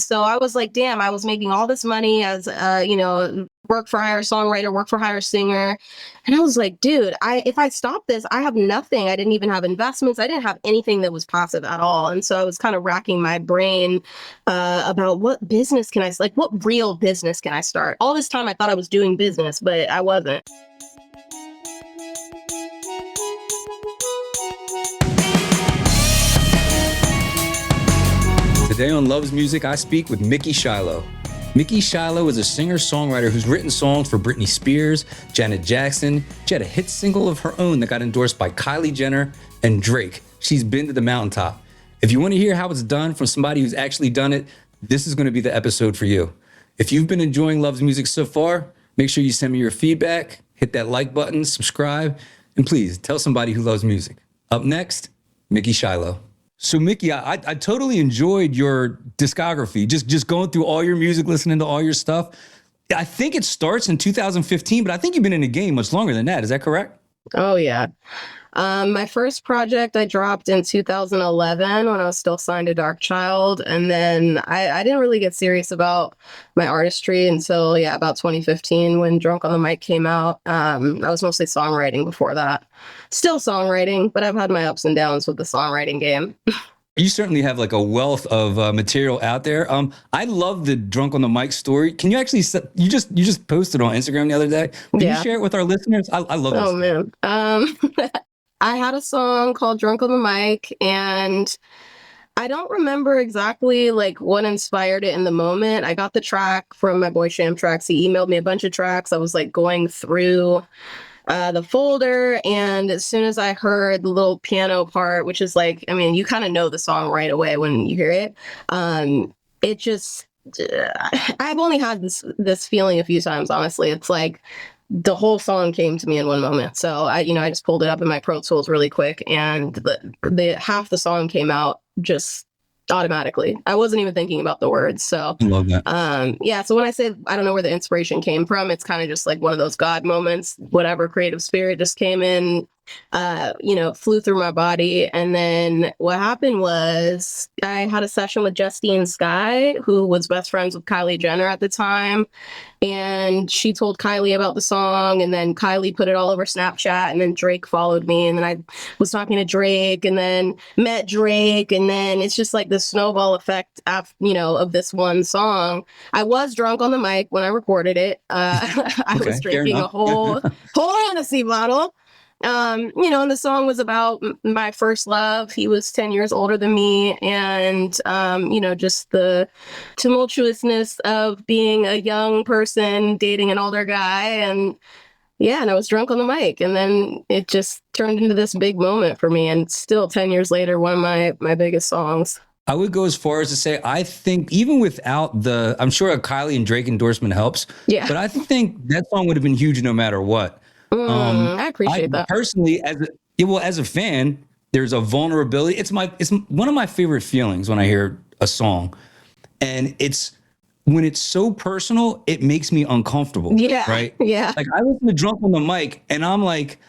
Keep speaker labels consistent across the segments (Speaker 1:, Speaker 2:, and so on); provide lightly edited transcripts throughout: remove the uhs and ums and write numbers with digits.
Speaker 1: So I was like, damn, I was making all this money as work for hire songwriter, work for hire singer. And I was like, dude, if I stop this, I have nothing. I didn't even have investments. I didn't have anything that was passive at all. And so I was kind of racking my brain about what business can what real business can I start? All this time I thought I was doing business, but I wasn't.
Speaker 2: Today on Loves Music, I speak with Mickey Shiloh. Mickey Shiloh is a singer-songwriter who's written songs for Britney Spears, Janet Jackson. She had a hit single of her own that got endorsed by Kylie Jenner and Drake. She's been to the mountaintop. If you want to hear how it's done from somebody who's actually done it, this is going to be the episode for you. If you've been enjoying Loves Music so far, make sure you send me your feedback, hit that like button, subscribe, and please tell somebody who loves music. Up next, Mickey Shiloh. So Mickey, I totally enjoyed your discography, just going through all your music, listening to all your stuff. I think it starts in 2015, but I think you've been in the game much longer than that. Is that correct?
Speaker 1: Oh, yeah. My first project I dropped in 2011 when I was still signed to Darkchild. And then I didn't really get serious about my artistry until, about 2015 when Drunk on the Mic came out. I was mostly songwriting before that. Still songwriting, but I've had my ups and downs with the songwriting game.
Speaker 2: You certainly have like a wealth of material out there. I love the Drunk on the Mic story. Can you actually, you just posted on Instagram the other day. Can you share it with our listeners? I love that.
Speaker 1: Oh, man. I had a song called Drunk on the Mic, and I don't remember exactly what inspired it in the moment. I got the track from my boy Sham Tracks. He emailed me a bunch of tracks. I was going through the folder, and as soon as I heard the little piano part, which is you kind of know the song right away when you hear it. It just, I've only had this feeling a few times, honestly. It's the whole song came to me in one moment. So I just pulled it up in my Pro Tools really quick, and the half the song came out just automatically. I wasn't even thinking about the words. So
Speaker 2: I love that.
Speaker 1: So when I say I don't know where the inspiration came from, it's kind of just one of those God moments. Whatever creative spirit just came in, flew through my body. And then what happened was I had a session with Justine Skye, who was best friends with Kylie Jenner at the time. And she told Kylie about the song, and then Kylie put it all over Snapchat, and then Drake followed me, and then I was talking to Drake, and then met Drake, and then it's just the snowball effect of this one song. I was drunk on the mic when I recorded it. I was drinking a whole Hennessy bottle. And the song was about my first love. He was 10 years older than me. And, just the tumultuousness of being a young person dating an older guy. And I was drunk on the mic. And then it just turned into this big moment for me. And still 10 years later, one of my biggest songs.
Speaker 2: I would go as far as to say, I think even without I'm sure a Kylie and Drake endorsement helps. Yeah. But I think that song would have been huge no matter what.
Speaker 1: I appreciate that.
Speaker 2: Personally, as a fan, there's a vulnerability. It's one of my favorite feelings when I hear a song, and it's when it's so personal, it makes me uncomfortable. Yeah. Right. Yeah. I listen to Drunk on the Mic, and I'm like,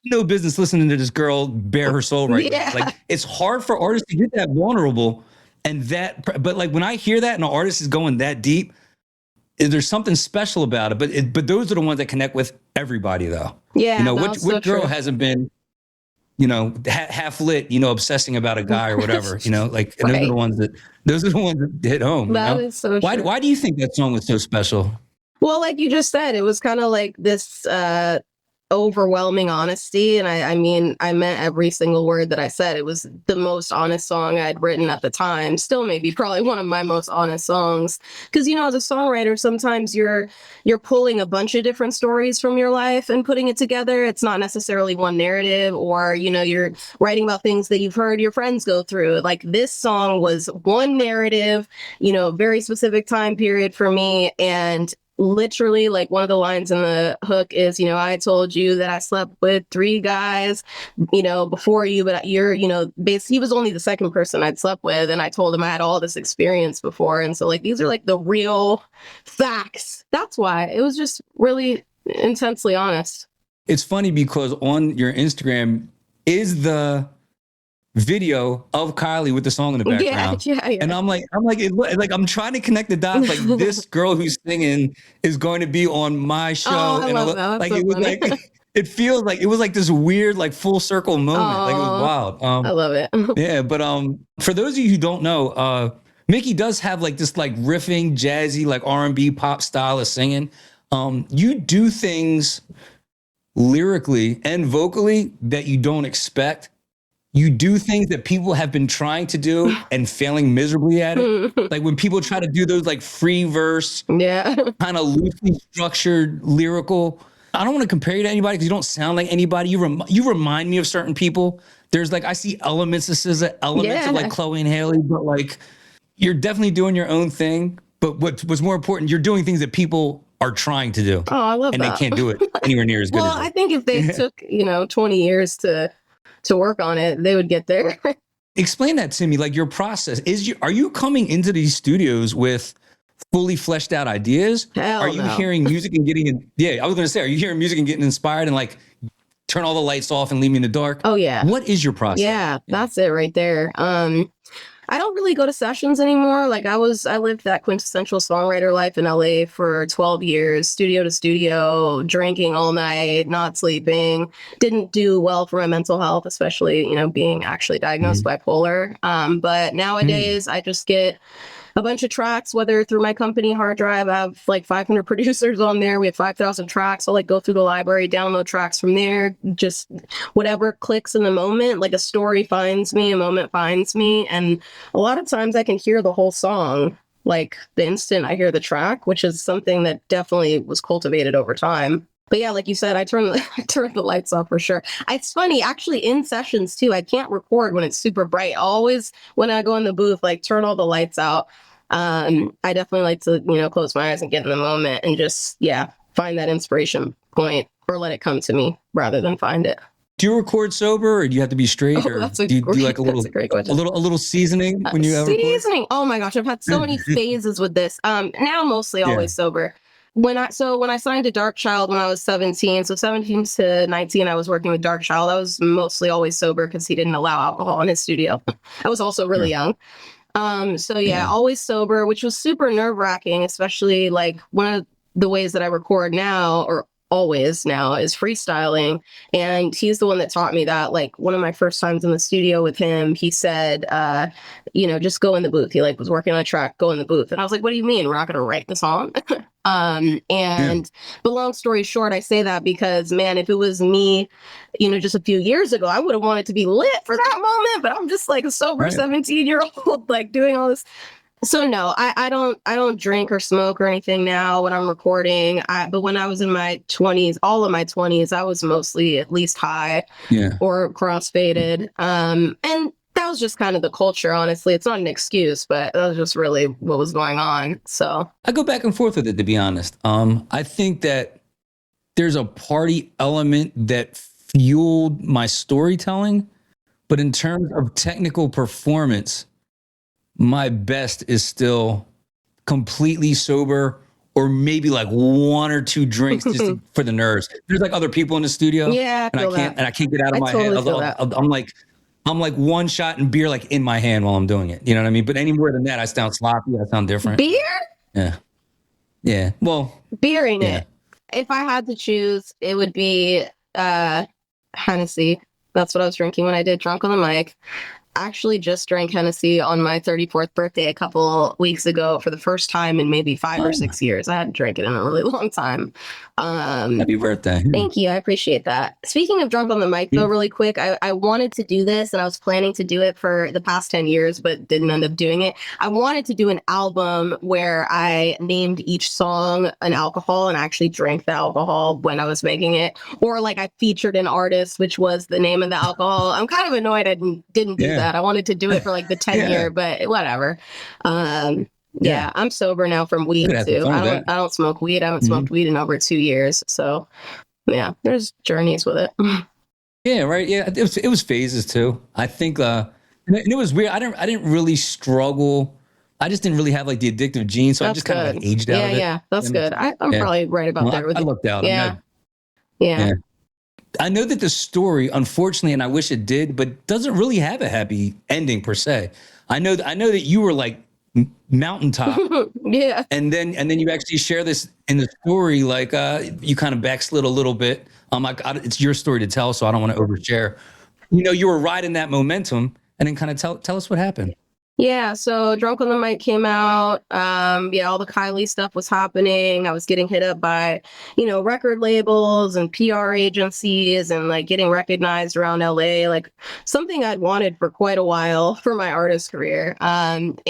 Speaker 2: no business listening to this girl bare her soul right now. It's hard for artists to get that vulnerable, but when I hear that and an artist is going that deep, there's something special about it, but those are the ones that connect with everybody, though. Yeah, which girl hasn't been, half lit, obsessing about a guy or whatever, and those are the ones that hit home.
Speaker 1: That is so true.
Speaker 2: Why do you think that song was so special?
Speaker 1: Well, like you just said, it was kind of this overwhelming honesty. And I mean, I meant every single word that I said. It was the most honest song I'd written at the time. Still maybe probably one of my most honest songs. Because, as a songwriter, sometimes you're pulling a bunch of different stories from your life and putting it together. It's not necessarily one narrative, or, you're writing about things that you've heard your friends go through. This song was one narrative, very specific time period for me. And literally, one of the lines in the hook is, I told you that I slept with 3 guys, before you, but you're, basically, he was only the second person I'd slept with. And I told him I had all this experience before. And so these are the real facts. That's why it was just really intensely honest.
Speaker 2: It's funny because on your Instagram is the video of Kylie with the song in the background.
Speaker 1: Yeah.
Speaker 2: And I'm trying to connect the dots. Like, this girl who's singing is going to be on my show.
Speaker 1: Oh, I love that. That's
Speaker 2: like
Speaker 1: so
Speaker 2: it was
Speaker 1: funny.
Speaker 2: like it feels like it was like this weird, like, full circle moment. Like, it was wild.
Speaker 1: I love it.
Speaker 2: Yeah, but for those of you who don't know, Mickey does have like this like riffing, jazzy, like R&B pop style of singing. You do things lyrically and vocally that you don't expect. You do things that people have been trying to do and failing miserably at it. Like when people try to do those like free verse, kind of loosely structured lyrical. I don't want to compare you to anybody because you don't sound like anybody. You remind me of certain people. There's like, I see elements of SZA, elements of like Chloe and Haley, but like you're definitely doing your own thing. But what's more important, you're doing things that people are trying to do.
Speaker 1: Oh, I love
Speaker 2: and
Speaker 1: that.
Speaker 2: And they can't do it anywhere near as good
Speaker 1: well,
Speaker 2: as
Speaker 1: I think if they took, 20 years to work on it, they would get there.
Speaker 2: Explain that to me, like your process. Are you coming into these studios with fully fleshed out ideas?
Speaker 1: Hell
Speaker 2: are you
Speaker 1: no.
Speaker 2: hearing music and I was going to say, are you hearing music and getting inspired and like turn all the lights off and leave me in the dark?
Speaker 1: Oh, yeah.
Speaker 2: What is your process?
Speaker 1: Yeah, that's it right there. I don't really go to sessions anymore. Like I lived that quintessential songwriter life in LA for 12 years, studio to studio, drinking all night, not sleeping. Didn't do well for my mental health, especially, being actually diagnosed bipolar. But nowadays I just get a bunch of tracks, whether through my company hard drive. I have like 500 producers on there. We have 5,000 tracks. I'll like go through the library, download tracks from there, just whatever clicks in the moment. Like a story finds me, a moment finds me. And a lot of times I can hear the whole song like the instant I hear the track, which is something that definitely was cultivated over time. But yeah, like you said, I turn the lights off for sure. It's funny, actually, in sessions too, I can't record when it's super bright. Always, when I go in the booth, like turn all the lights out. I definitely like to, close my eyes and get in the moment and just, find that inspiration point or let it come to me rather than find it.
Speaker 2: Do you record sober or do you have to be straight? Or do you like a little seasoning when you ever
Speaker 1: seasoning? Oh my gosh, I've had so many phases with this. Now mostly always sober. When I signed to Darkchild when I was 17, so 17 to 19, I was working with Darkchild. I was mostly always sober because he didn't allow alcohol in his studio. I was also really young. Always sober, which was super nerve-wracking, especially like one of the ways that I record now, or always now, is freestyling. And he's the one that taught me that. Like one of my first times in the studio with him, he said, just go in the booth. He was working on a track, go in the booth. And I was like, what do you mean? We're not going to write the song? But long story short, I say that because, man, if it was me, just a few years ago, I would have wanted to be lit for that moment, but I'm just like a sober 17-year-old, like doing all this. So no, I don't drink or smoke or anything now when I'm recording. But when I was in my 20s, all of my 20s, I was mostly at least high or crossfaded. And that was just kind of the culture, honestly. It's not an excuse, but that was just really what was going on. So
Speaker 2: I go back and forth with it, to be honest. I think that there's a party element that fueled my storytelling, but in terms of technical performance, my best is still completely sober, or maybe like one or two drinks just for the nerves. There's like other people in the studio, and I can't get out of my head. I'm like one shot and beer like in my hand while I'm doing it. You know what I mean? But any more than that, I sound sloppy. I sound different.
Speaker 1: Beer?
Speaker 2: Yeah. Well,
Speaker 1: beer ain't it. If I had to choose, it would be Hennessy. That's what I was drinking when I did Drunk on the Mic. Actually just drank Hennessy on my 34th birthday a couple weeks ago for the first time in maybe 5 or 6 years. I hadn't drank it in a really long time.
Speaker 2: Happy birthday.
Speaker 1: Thank you. I appreciate that. Speaking of Drunk on the Mic, though, really quick, I wanted to do this and I was planning to do it for the past 10 years, but didn't end up doing it. I wanted to do an album where I named each song an alcohol and actually drank the alcohol when I was making it. Or like I featured an artist, which was the name of the alcohol. I'm kind of annoyed I didn't do that. I wanted to do it for like the 10 year, but whatever. I'm sober now from weed too. I don't smoke weed. I haven't smoked weed in over 2 years. So yeah, there's journeys with it.
Speaker 2: Yeah, right. Yeah, it was phases too. I think, and it was weird. I didn't really struggle. I just didn't really have like the addictive gene, so I just kind of like aged out of it.
Speaker 1: Yeah, that's good. I'm probably right about there with you.
Speaker 2: I looked out.
Speaker 1: Yeah.
Speaker 2: I know that the story, unfortunately, and I wish it did, but doesn't really have a happy ending per se. I know that you were like mountaintop,
Speaker 1: Yeah.
Speaker 2: and then you actually share this in the story, like you kind of backslid a little bit. It's your story to tell, so I don't want to overshare. You know, you were riding that momentum, and then kind of tell us what happened.
Speaker 1: Yeah, so Drunk on the Mic came out. Yeah, all the Kylie stuff was happening. I was getting hit up by, record labels and PR agencies and like getting recognized around LA, like something I'd wanted for quite a while for my artist career. And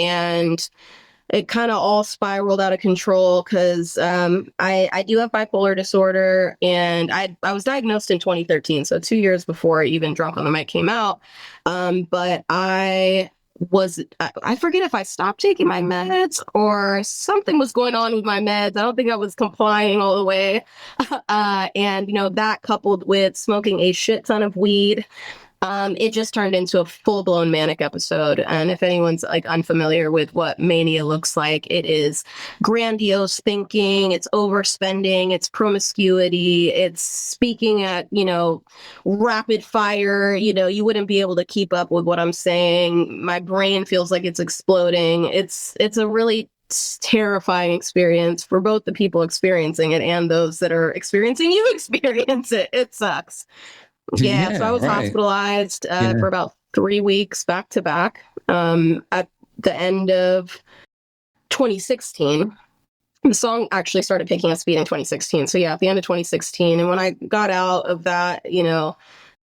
Speaker 1: it kind of all spiraled out of control because I do have bipolar disorder, and I was diagnosed in 2013, so 2 years before even Drunk on the Mic came out. But I forget if I stopped taking my meds or something was going on with my meds. I don't think I was complying all the way. And, that coupled with smoking a shit ton of weed, it just turned into a full-blown manic episode. And if anyone's like unfamiliar with what mania looks like, it is grandiose thinking, it's overspending, it's promiscuity, it's speaking at, rapid fire. You wouldn't be able to keep up with what I'm saying. My brain feels like it's exploding. It's a really terrifying experience for both the people experiencing it and those that are experiencing you experience it. It sucks. Yeah, so I was hospitalized for about 3 weeks back to back at the end of 2016. The song actually started picking up speed in 2016. So yeah, at the end of 2016. And when I got out of that,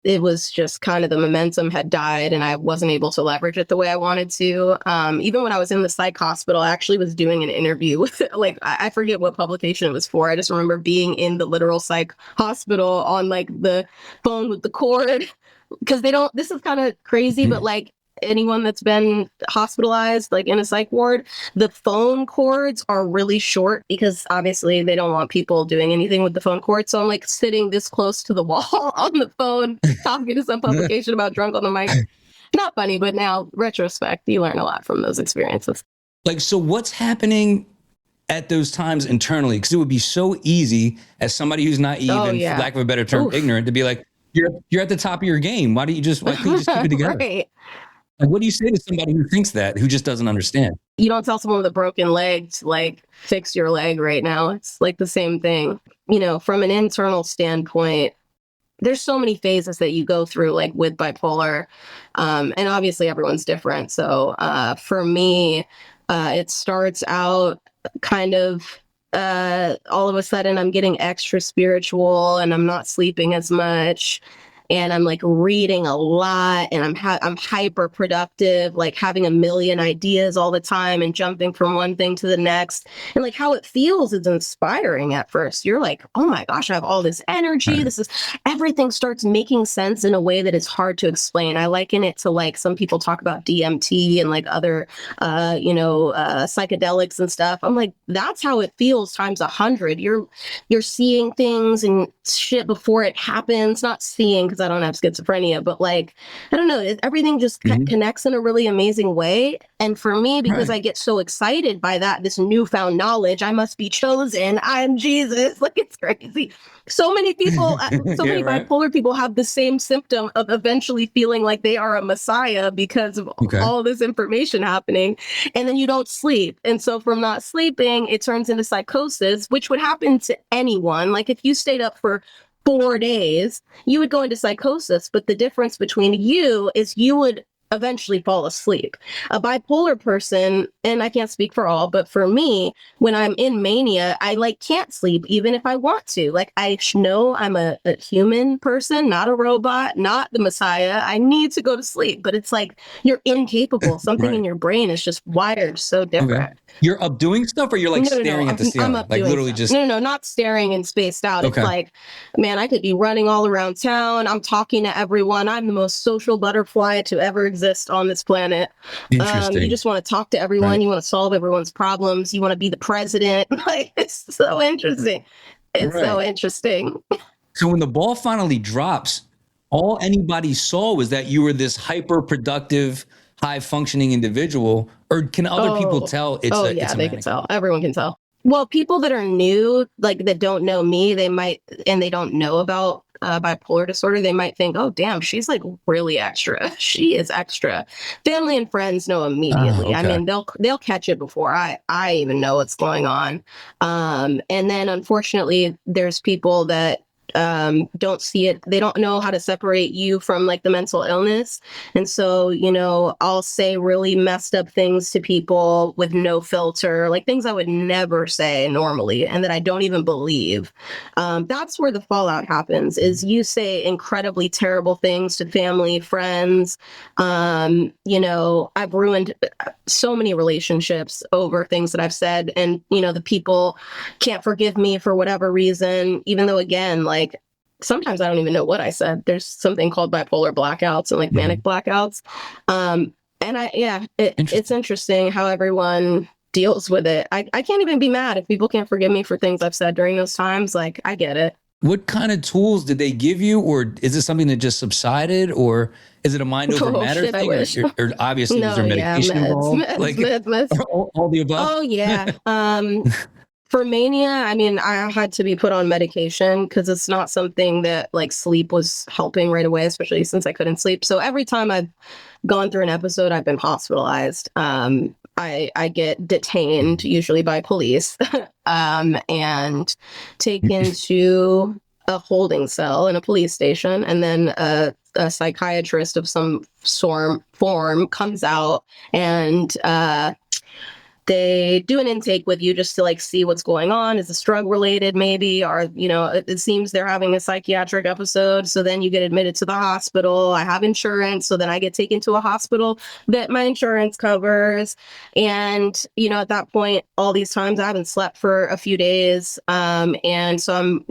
Speaker 1: it was just kind of the momentum had died and I wasn't able to leverage it the way I wanted to. Even when I was in the psych hospital, I actually was doing an interview with, like, I forget what publication it was for. I just remember being in the literal psych hospital on like the phone with the cord, because this is kind of crazy, but like anyone that's been hospitalized, like in a psych ward, the phone cords are really short because obviously they don't want people doing anything with the phone cord. So I'm like sitting this close to the wall on the phone, talking to some publication about Drunk on the Mic. Not funny, but now retrospect, you learn a lot from those experiences.
Speaker 2: Like, so what's happening at those times internally? Because it would be so easy as somebody who's naive and, for lack of a better term, ignorant, to be like, you're at the top of your game. Why couldn't you just keep it together?
Speaker 1: Right.
Speaker 2: Like, what do you say to somebody who thinks that, who just doesn't understand?
Speaker 1: You don't tell someone with a broken leg to like fix your leg right now. It's like the same thing. From an internal standpoint, there's so many phases that you go through, like with bipolar. And obviously everyone's different. So for me, it starts out kind of all of a sudden I'm getting extra spiritual and I'm not sleeping as much. And I'm like reading a lot and I'm hyper productive, like having a million ideas all the time and jumping from one thing to the next. And like how it feels is inspiring at first. You're like, oh my gosh, I have all this energy. Everything starts making sense in a way that is hard to explain. I liken it to like some people talk about DMT and like other, psychedelics and stuff. I'm like, that's how it feels times 100. You're seeing things and shit before it happens, not seeing because I don't have schizophrenia, but like, I don't know, everything just connects in a really amazing way. And for me, because I get so excited by this newfound knowledge, I must be chosen. I'm Jesus. Like, it's crazy. So many people, many bipolar people have the same symptom of eventually feeling like they are a messiah because of all this information happening. And then you don't sleep. And so from not sleeping, it turns into psychosis, which would happen to anyone. Like if you stayed up for 4 days, you would go into psychosis. But the difference between you is you would eventually fall asleep. A bipolar person, and I can't speak for all, but for me, when I'm in mania, I like can't sleep even if I want to. Like I know I'm a human person, not a robot, not the messiah. I need to go to sleep, but it's like you're incapable. Something in your brain is just wired so different.
Speaker 2: You're up doing stuff, or you're like staring at the ceiling?
Speaker 1: I'm up
Speaker 2: like
Speaker 1: doing
Speaker 2: literally
Speaker 1: stuff.
Speaker 2: just
Speaker 1: No, not staring and spaced out. It's like, man, I could be running all around town. I'm talking to everyone. I'm the most social butterfly to ever exist on this planet. You just want to talk to everyone. You want to solve everyone's problems. You want to be the president. Like, it's so interesting. It's so interesting.
Speaker 2: So when the ball finally drops, all anybody saw was that you were this hyper productive, high functioning individual. Or can other people tell it's
Speaker 1: they can tell. Everyone can tell. Well, people that are new, like that don't know me, they might, and they don't know about bipolar disorder, they might think, oh, damn, she's like really extra. She is extra. Family and friends know immediately.
Speaker 2: Okay.
Speaker 1: I mean, they'll catch it before I even know what's going on. And then unfortunately, there's people that don't see it. They don't know how to separate you from like the mental illness. And so, I'll say really messed up things to people with no filter, like things I would never say normally and that I don't even believe. That's where the fallout happens, is you say incredibly terrible things to family, friends. I've ruined so many relationships over things that I've said, and, the people can't forgive me for whatever reason, even though, again, like, sometimes I don't even know what I said. There's something called bipolar blackouts and like manic blackouts. It's interesting how everyone deals with it. I can't even be mad if people can't forgive me for things I've said during those times. Like, I get it.
Speaker 2: What kind of tools did they give you, or is it something that just subsided, or is it a mind over matter thing, or obviously is there medication involved?
Speaker 1: Meds.
Speaker 2: All the above?
Speaker 1: Oh yeah. For mania, I mean, I had to be put on medication because it's not something that like sleep was helping right away, especially since I couldn't sleep. So every time I've gone through an episode, I've been hospitalized. I get detained, usually by police, and taken to a holding cell in a police station, and then a psychiatrist of some form comes out and they do an intake with you just to like see what's going on. Is this drug related maybe? Or, it seems they're having a psychiatric episode. So then you get admitted to the hospital. I have insurance. So then I get taken to a hospital that my insurance covers. And, at that point, all these times I haven't slept for a few days. And so I'm,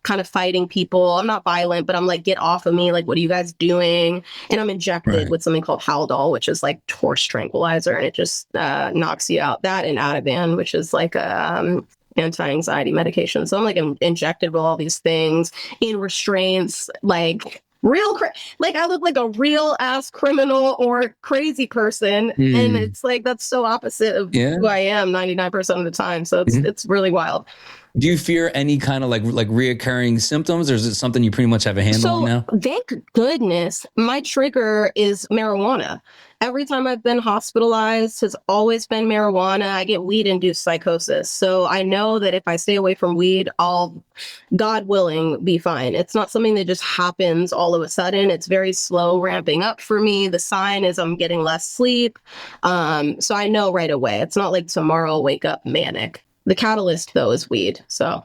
Speaker 1: kind of fighting people. I'm not violent, but I'm like, get off of me. Like, what are you guys doing? And I'm injected with something called Haldol, which is like horse tranquilizer. And it just knocks you out. That and Ativan, which is like anti-anxiety medication. So I'm like injected with all these things in restraints, like like I look like a real ass criminal or crazy person, and it's like that's so opposite of who I am 99% of the time. So it's really wild.
Speaker 2: Do you fear any kind of like reoccurring symptoms, or is it something you pretty much have a handle on now?
Speaker 1: Thank goodness, my trigger is marijuana. Every time I've been hospitalized has always been marijuana. I get weed-induced psychosis. So I know that if I stay away from weed, I'll, God willing, be fine. It's not something that just happens all of a sudden. It's very slow ramping up for me. The sign is I'm getting less sleep. So I know right away. It's not like tomorrow I'll wake up manic. The catalyst, though, is weed. So,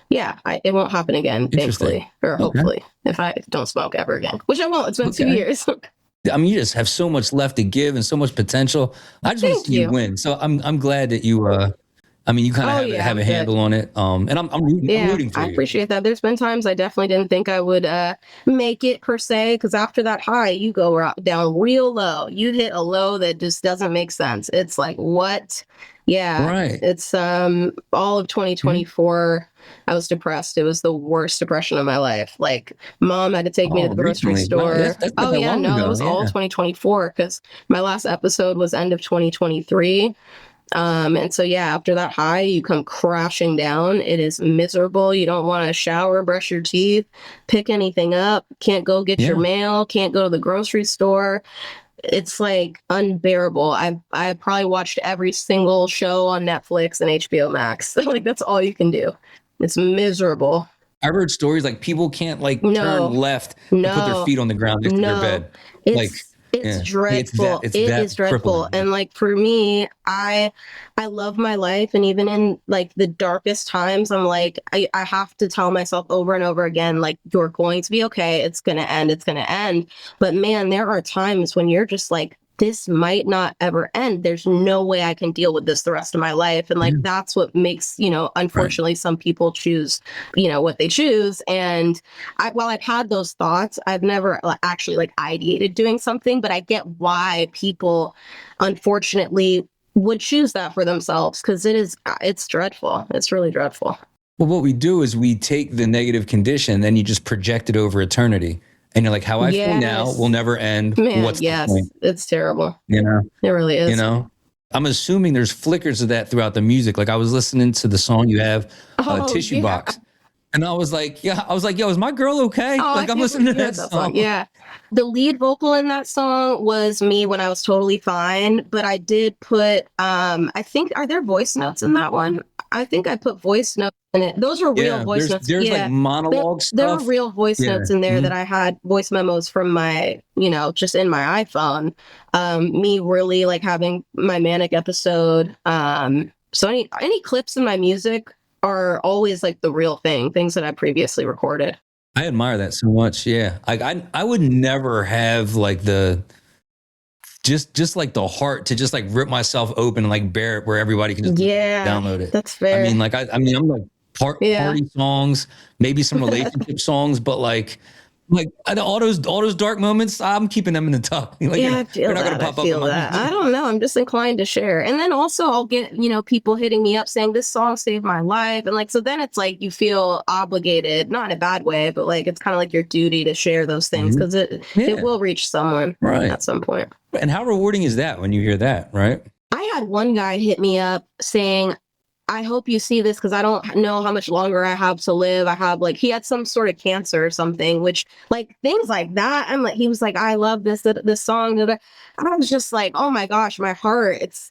Speaker 1: yeah, it won't happen again, thankfully, or hopefully, if I don't smoke ever again, which I won't. It's been 2 years.
Speaker 2: I mean, you just have so much left to give and so much potential. I just want to see you win. So I'm glad that you, you kind of have a handle on it. And I'm rooting for you.
Speaker 1: I appreciate that. There's been times I definitely didn't think I would make it per se, because after that high, you go down real low. You hit a low that just doesn't make sense. It's like, what? Yeah, right. It's all of 2024. I was depressed. It was the worst depression of my life. Like, mom had to take me to the grocery store. That's it was all 2024, because my last episode was end of 2023. And so, after that high, you come crashing down. It is miserable. You don't want to shower, brush your teeth, pick anything up, can't go get your mail, can't go to the grocery store. It's like unbearable. I probably watched every single show on Netflix and HBO Max. Like, that's all you can do. It's miserable.
Speaker 2: I've heard stories like people can't turn left and put their feet on the ground next to their bed.
Speaker 1: It's dreadful. It is dreadful. Crippling. And like, for me, I love my life. And even in like the darkest times, I'm like, I have to tell myself over and over again, like, you're going to be okay. It's going to end. It's going to end. But man, there are times when you're just like, this might not ever end. There's no way I can deal with this the rest of my life. And like, that's what makes, unfortunately, some people choose, what they choose. And while I've had those thoughts, I've never actually like ideated doing something, but I get why people, unfortunately, would choose that for themselves, because it's dreadful. It's really dreadful.
Speaker 2: Well, what we do is we take the negative condition, then you just project it over eternity. And you're like, how I feel now will never end.
Speaker 1: Man,
Speaker 2: what's the point?
Speaker 1: It's terrible. It really is.
Speaker 2: I'm assuming there's flickers of that throughout the music. Like, I was listening to the song you have, Tissue Box. And I was like, yo, is my girl okay?
Speaker 1: Oh,
Speaker 2: Like, I'm listening to that
Speaker 1: that
Speaker 2: song.
Speaker 1: Yeah. The lead vocal in that song was me when I was totally fine, but I did put I think, are there voice notes in that one? I think I put voice notes in it. Those were real
Speaker 2: Yeah,
Speaker 1: voice notes.
Speaker 2: there's like
Speaker 1: Yeah.
Speaker 2: monologue
Speaker 1: There were
Speaker 2: stuff.
Speaker 1: real voice
Speaker 2: Yeah.
Speaker 1: notes in there that I had voice memos from my, just in my iPhone. Me really like having my manic episode. So any clips in my music are always like the real things that I previously recorded.
Speaker 2: I admire that so much. Yeah. I would never have like just like the heart to just like rip myself open and like bear it where everybody can just download it.
Speaker 1: That's fair.
Speaker 2: I mean, like I'm like party songs, maybe some relationship songs, but like all those dark moments, I'm keeping them in the tuck. Like,
Speaker 1: I feel that. I feel that. I don't know. I'm just inclined to share. And then also I'll get, people hitting me up saying this song saved my life. And like, so then it's like you feel obligated, not in a bad way, but like it's kind of like your duty to share those things because it will reach someone at some point.
Speaker 2: And how rewarding is that when you hear that, right?
Speaker 1: I had one guy hit me up saying, I hope you see this because I don't know how much longer I have to live. I have he had some sort of cancer or something, which like things like that. I'm like, he was like, I love this song. I was just like, oh my gosh, my heart. It's,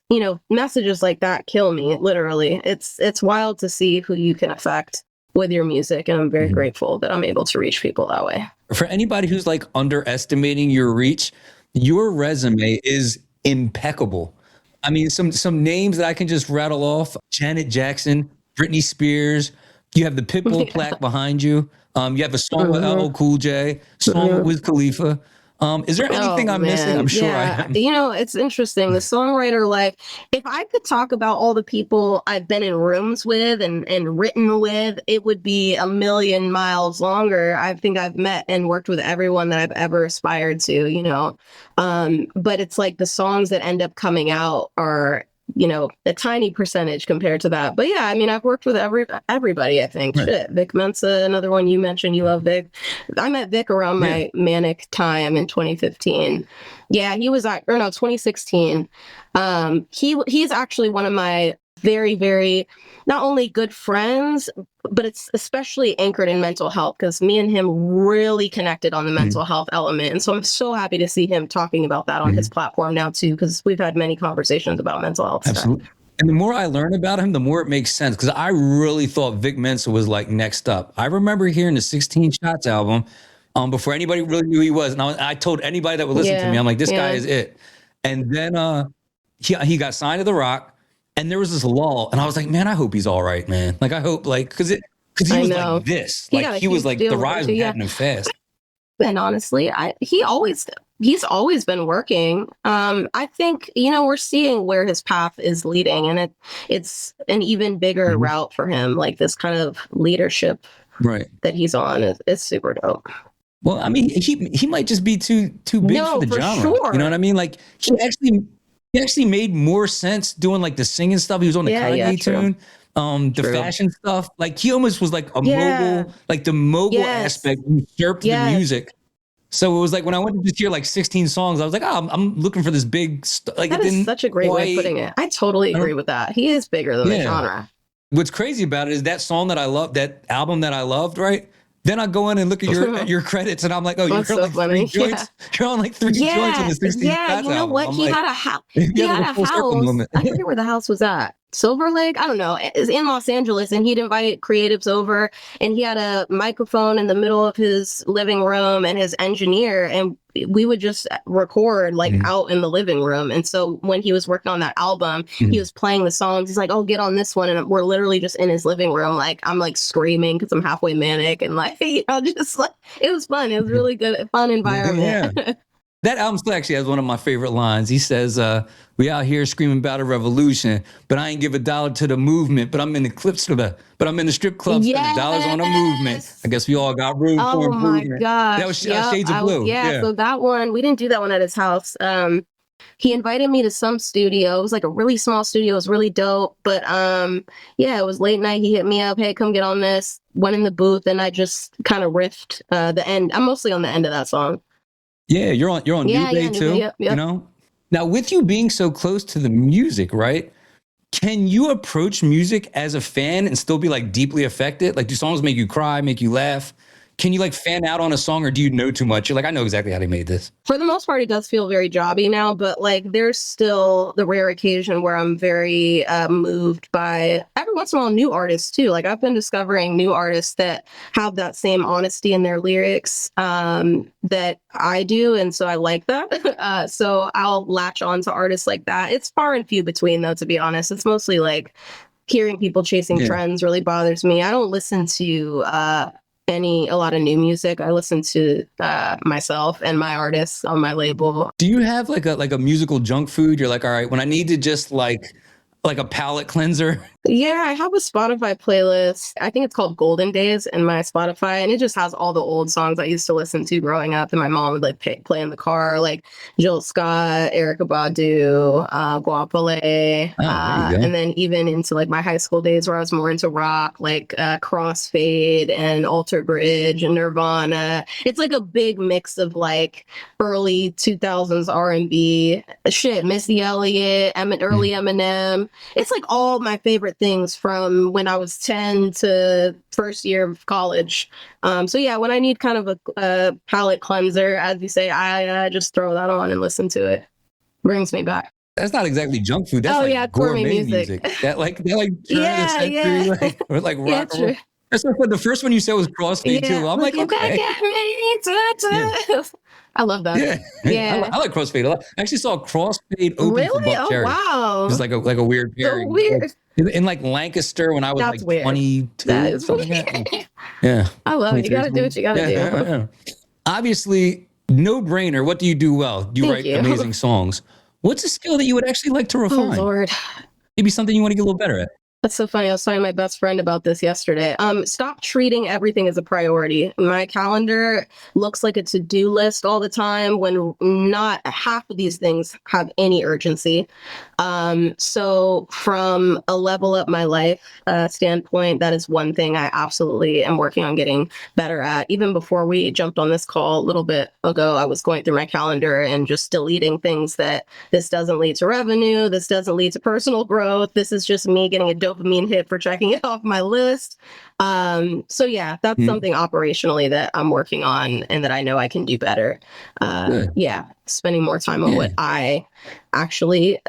Speaker 1: messages like that kill me, literally. It's wild to see who you can affect with your music. And I'm very grateful that I'm able to reach people that way.
Speaker 2: For anybody who's like underestimating your reach, your resume is impeccable. I mean, some names that I can just rattle off: Janet Jackson, Britney Spears. You have the Pitbull plaque behind you. You have a song with LL Cool J, song with Khalifa. Is there anything I'm missing? I'm sure I am.
Speaker 1: It's interesting. The songwriter life. If I could talk about all the people I've been in rooms with and written with, it would be a million miles longer. I think I've met and worked with everyone that I've ever aspired to, but it's like the songs that end up coming out are, a tiny percentage compared to that. But yeah, I mean, I've worked with everybody, I think. Right. Shit. Vic Mensa, another one you mentioned, you love Vic. I met Vic around my manic time in 2015. Yeah, he was 2016. He's actually one of my very, very, not only good friends, but it's especially anchored in mental health because me and him really connected on the mental health element. And so I'm so happy to see him talking about that on his platform now too, because we've had many conversations about mental health.
Speaker 2: Absolutely. Stuff. And the more I learn about him, the more it makes sense because I really thought Vic Mensa was like next up. I remember hearing the 16 Shots album before anybody really knew who he was. And I told anybody that would listen to me, I'm like, this guy is it. And then he got signed to The Rock. And there was this lull, and I was like, "Man, I hope he's all right, man. Like, I hope, like, because he was like this, like he was like the rise was happening fast."
Speaker 1: And honestly, he's always been working. I think we're seeing where his path is leading, and it's an even bigger route for him. Like this kind of leadership, that he's on is super dope.
Speaker 2: Well, I mean, he might just be too big for the genre.
Speaker 1: Sure.
Speaker 2: You know what I mean? Like he actually made more sense doing like the singing stuff. He was on the Kanye tune, the fashion stuff. Like he almost was like a mogul, like the mogul aspect usurped the music. So it was like when I went to just hear like 16 songs, I was like, oh, I'm looking for this big like
Speaker 1: that is such a great way of putting it. I totally agree with that. He is bigger than the genre.
Speaker 2: What's crazy about it is that song that I love, that album that I loved, right? Then I go in and look at your credits, and I'm like, oh, you're on like three joints. You're on like three joints on the 16 Shots
Speaker 1: you know what? He had a house. He had a house. I forget where the house was at. Silver Lake? I don't know. It's in Los Angeles, and he'd invite creatives over, and he had a microphone in the middle of his living room and his engineer, and we would just record like out in the living room. And so when he was working on that album, he was playing the songs. He's like, oh, get on this one. And we're literally just in his living room. Like I'm like screaming because I'm halfway manic and like, just like, it was fun. It was really good, fun environment.
Speaker 2: Yeah. That album still actually has one of my favorite lines. He says, we out here screaming about a revolution, but I ain't give $1 to the movement, but I'm in the clips but I'm in the strip club spending dollars on a movement. I guess we all got room for improvement.
Speaker 1: Oh my gosh.
Speaker 2: That was Shades of Blue.
Speaker 1: So that one, we didn't do that one at his house. He invited me to some studio. It was like a really small studio. It was really dope. But it was late night. He hit me up. Hey, come get on this. Went in the booth and I just kind of riffed the end. I'm mostly on the end of that song.
Speaker 2: Yeah, you're on New Day too.
Speaker 1: Yep.
Speaker 2: You know? Now with you being so close to the music, right? Can you approach music as a fan and still be like deeply affected? Like, do songs make you cry, make you laugh? Can you like fan out on a song, or do you know too much? You're like, I know exactly how they made this.
Speaker 1: For the most part, it does feel very jobby now, but like there's still the rare occasion where I'm very moved by every once in a while new artists too. Like I've been discovering new artists that have that same honesty in their lyrics that I do, and so I like that. So I'll latch on to artists like that. It's far and few between, though, to be honest. It's mostly like hearing people chasing trends really bothers me. I don't listen to a lot of new music. I listen to myself and my artists on my label.
Speaker 2: Do you have like a musical junk food? You're like, all right, when I need to just like a palate cleanser.
Speaker 1: Yeah, I have a Spotify playlist. I think it's called Golden Days in my Spotify, and it just has all the old songs I used to listen to growing up, and my mom would like play in the car, like Jill Scott, Erykah Badu, Guapale, and then even into like my high school days where I was more into rock, like Crossfade and Alter Bridge and Nirvana. It's like a big mix of like early 2000s R&B shit, Missy Elliott, early Eminem. It's like all my favorite things from when I was 10 to first year of college. So yeah, when I need kind of a palate cleanser, as you say, I just throw that on and listen to it. Brings me back.
Speaker 2: That's not exactly junk food. That's like gourmet music. That like turn of the century, like, or like rock and roll. That's like the first one you said was Crossfade too. I'm like, okay.
Speaker 1: I love that.
Speaker 2: Yeah. I like Crossfade a lot. I actually saw Crossfade open for Buck Cherry.
Speaker 1: Wow.
Speaker 2: It's like a weird pairing. So weird. In like Lancaster when I was like
Speaker 1: weird.
Speaker 2: 22.
Speaker 1: That is
Speaker 2: something like that. Yeah.
Speaker 1: I love it. You got to do what you got to do.
Speaker 2: Yeah. Obviously, no brainer. What do you do well? You write amazing songs. What's a skill that you would actually like to refine?
Speaker 1: Oh, Lord.
Speaker 2: Maybe something you want to get a little better at.
Speaker 1: That's so funny. I was talking to my best friend about this yesterday. Stop treating everything as a priority. My calendar looks like a to-do list all the time when not half of these things have any urgency. So from a level up my life standpoint, that is one thing I absolutely am working on getting better at. Even before we jumped on this call a little bit ago, I was going through my calendar and just deleting things that this doesn't lead to revenue. This doesn't lead to personal growth. This is just me getting a dopamine hit for checking it off my list. So yeah, that's something operationally that I'm working on and that I know I can do better. Yeah, spending more time on what I actually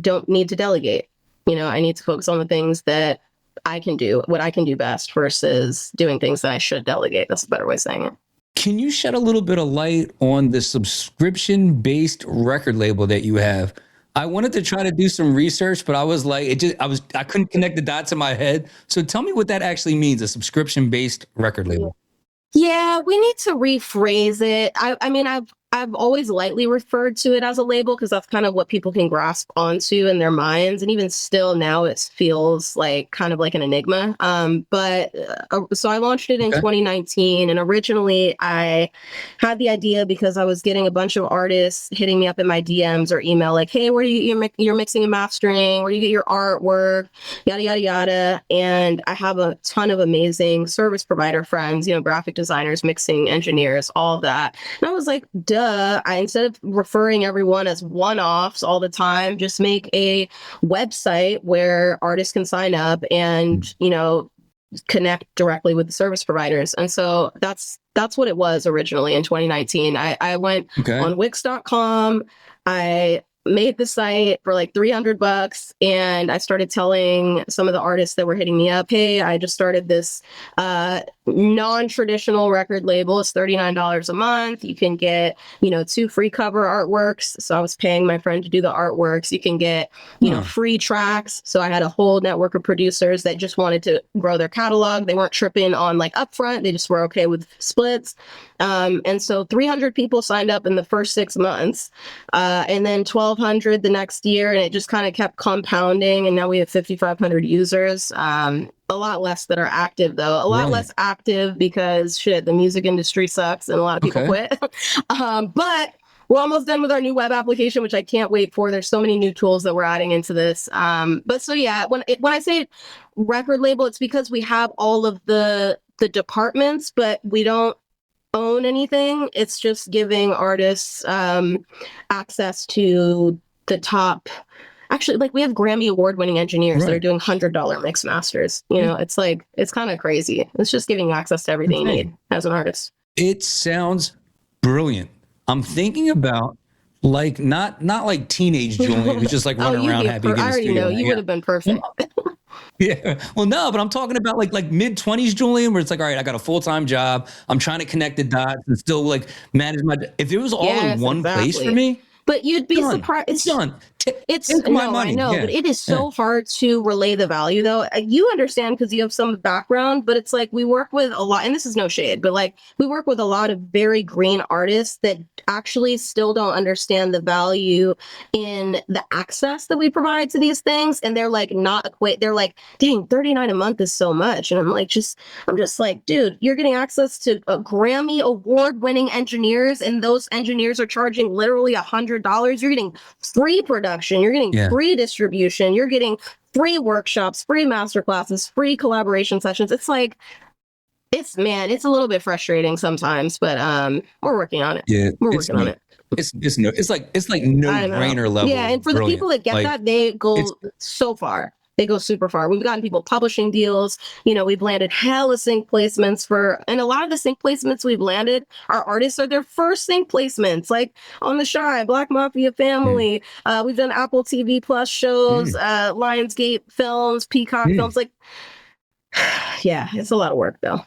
Speaker 1: don't need to delegate. You know, I need to focus on the things that I can do, what I can do best versus doing things that I should delegate. That's a better way of saying it.
Speaker 2: Can you shed a little bit of light on the subscription-based record label that you have? I wanted to try to do some research, but I was like, I couldn't connect the dots in my head. So tell me what that actually means, a subscription-based record label.
Speaker 1: Yeah, we need to rephrase it. I mean, I've always lightly referred to it as a label because that's kind of what people can grasp onto in their minds. And even still now it feels like kind of like an enigma. So I launched it in 2019. And originally I had the idea because I was getting a bunch of artists hitting me up in my DMs or email like, hey, where do you get your mixing and mastering? Where do you get your artwork? Yada, yada, yada. And I have a ton of amazing service provider friends, you know, graphic designers, mixing engineers, all of that. And I was like, instead of referring everyone as one-offs all the time, just make a website where artists can sign up and, you know, connect directly with the service providers. And so that's what it was originally in 2019. I went on Wix.com. I made the site for like $300 and I started telling some of the artists that were hitting me up, hey, I just started this non-traditional record label. It's $39 a month. You can get, you know, 2 free cover artworks. So I was paying my friend to do the artworks. You can get, you know, free tracks. So I had a whole network of producers that just wanted to grow their catalog. They weren't tripping on like upfront. They just were okay with splits. And so 300 people signed up in the first 6 months, and then 1,200 the next year. And it just kind of kept compounding. And now we have 5,500 users. A lot less that are active, though. A lot less active because the music industry sucks and a lot of people quit. But we're almost done with our new web application, which I can't wait for. There's so many new tools that we're adding into this. But so yeah, when I say record label, it's because we have all of the departments, but we don't own anything. It's just giving artists access to the top actually, like, we have Grammy award winning engineers that
Speaker 2: Right.
Speaker 1: are doing $100 mix masters. You know, it's like, it's kind of crazy. It's just giving you access to everything you need as an artist.
Speaker 2: It sounds brilliant. I'm thinking about like not like teenage Julian who's just like running around happy.
Speaker 1: I already know you would have been perfect.
Speaker 2: Yeah. Well, no, but I'm talking about like mid-20s Julian, where it's like, all right, I got a full-time job. I'm trying to connect the dots and still like manage my. If it was all in one place for me,
Speaker 1: but you'd be surprised.
Speaker 2: It's done.
Speaker 1: It's no, I know, but it is so hard to relay the value, though. You understand because you have some background, but it's like we work with a lot, and this is no shade, but like we work with a lot of very green artists that actually still don't understand the value in the access that we provide to these things, and they're like not equate. They're like, dang, $39 a month is so much, and I'm just like, dude, you're getting access to Grammy award-winning engineers, and those engineers are charging literally $100. You're getting free production. You're getting free distribution. You're getting free workshops, free masterclasses, free collaboration sessions. It's like, it's a little bit frustrating sometimes, but we're working on it.
Speaker 2: Yeah,
Speaker 1: we're working on it.
Speaker 2: It's like no-brainer level.
Speaker 1: Yeah, and for the people that get that, they go so far. They go super far. We've gotten people publishing deals. You know, we've landed hella sync placements and a lot of the sync placements we've landed, our artists are their first sync placements, like on the Shy, Black Mafia Family. We've done Apple TV Plus shows, Lionsgate films, Peacock films. Like, yeah, it's a lot of work though.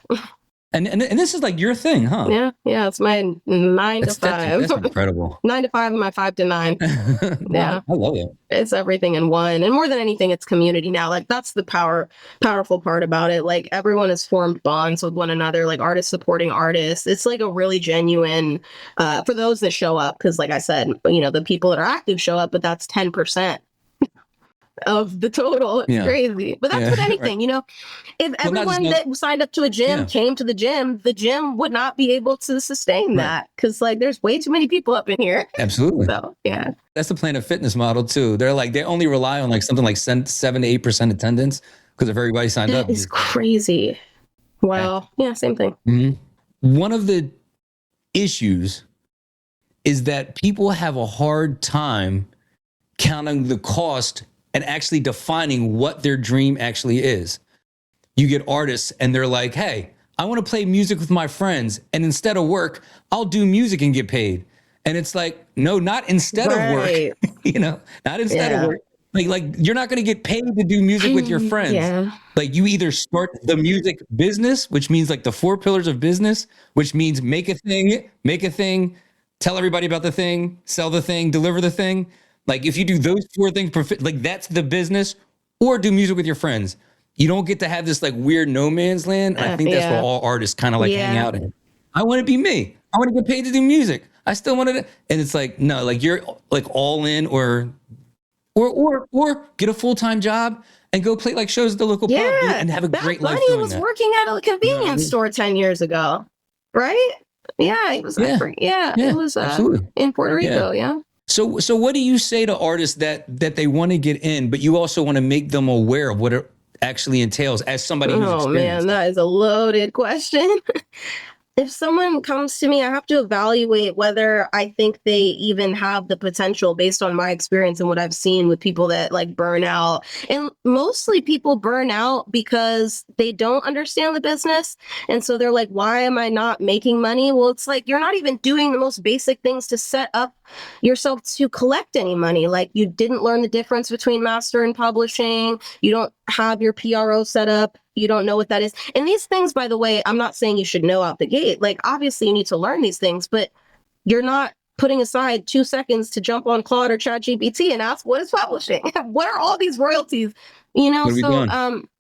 Speaker 2: And this is like your thing, huh?
Speaker 1: Yeah, it's my 9 to 5.
Speaker 2: That's incredible.
Speaker 1: 9 to 5 and my 5 to 9. Yeah,
Speaker 2: I love it.
Speaker 1: It's everything in one, and more than anything, it's community now. Like that's the powerful part about it. Like everyone has formed bonds with one another. Like artists supporting artists. It's like a really genuine for those that show up, because like I said, you know, the people that are active show up, but that's 10% of the total. It's crazy, but that's with anything, you know. If everyone that signed up to a gym came to the gym would not be able to sustain that, because like there's way too many people up in here.
Speaker 2: Absolutely.
Speaker 1: So yeah,
Speaker 2: that's the Planet Fitness model too. They're like, they only rely on like something like 7 to 8% attendance because if everybody signed up.
Speaker 1: It's crazy. Wow. Yeah, same thing.
Speaker 2: Mm-hmm. One of the issues is that people have a hard time counting the cost and actually defining what their dream actually is. You get artists and they're like, hey, I want to play music with my friends, and instead of work, I'll do music and get paid. And it's like, no, not instead of work, you know, not instead of work. Like you're not going to get paid to do music with your friends. Like you either start the music business, which means like the 4 pillars of business, which means make a thing, tell everybody about the thing, sell the thing, deliver the thing. Like if you do those 4 things, like that's the business, or do music with your friends. You don't get to have this like weird no man's land. And I think that's where all artists kind of like hang out in. I want to be me. I want to get paid to do music. I still want to, and it's like, no, like you're like all in or get a full-time job and go play like shows at the local pub and have a great life doing
Speaker 1: was working at a convenience store 10 years ago, right? Yeah, it was. It was in Puerto Rico. Yeah.
Speaker 2: So what do you say to artists that they want to get in, but you also want to make them aware of what it actually entails as somebody who's experienced?
Speaker 1: Man, that is a loaded question. If someone comes to me, I have to evaluate whether I think they even have the potential based on my experience and what I've seen with people that like burn out. And mostly people burn out because they don't understand the business. And so they're like, why am I not making money? Well, it's like, you're not even doing the most basic things to set up yourself to collect any money. Like you didn't learn the difference between master and publishing. You don't have your PRO set up. You don't know what that is. And these things, by the way, I'm not saying you should know out the gate. Like, obviously you need to learn these things, but you're not putting aside 2 seconds to jump on Claude or ChatGPT and ask, what is publishing? What are all these royalties? You know, so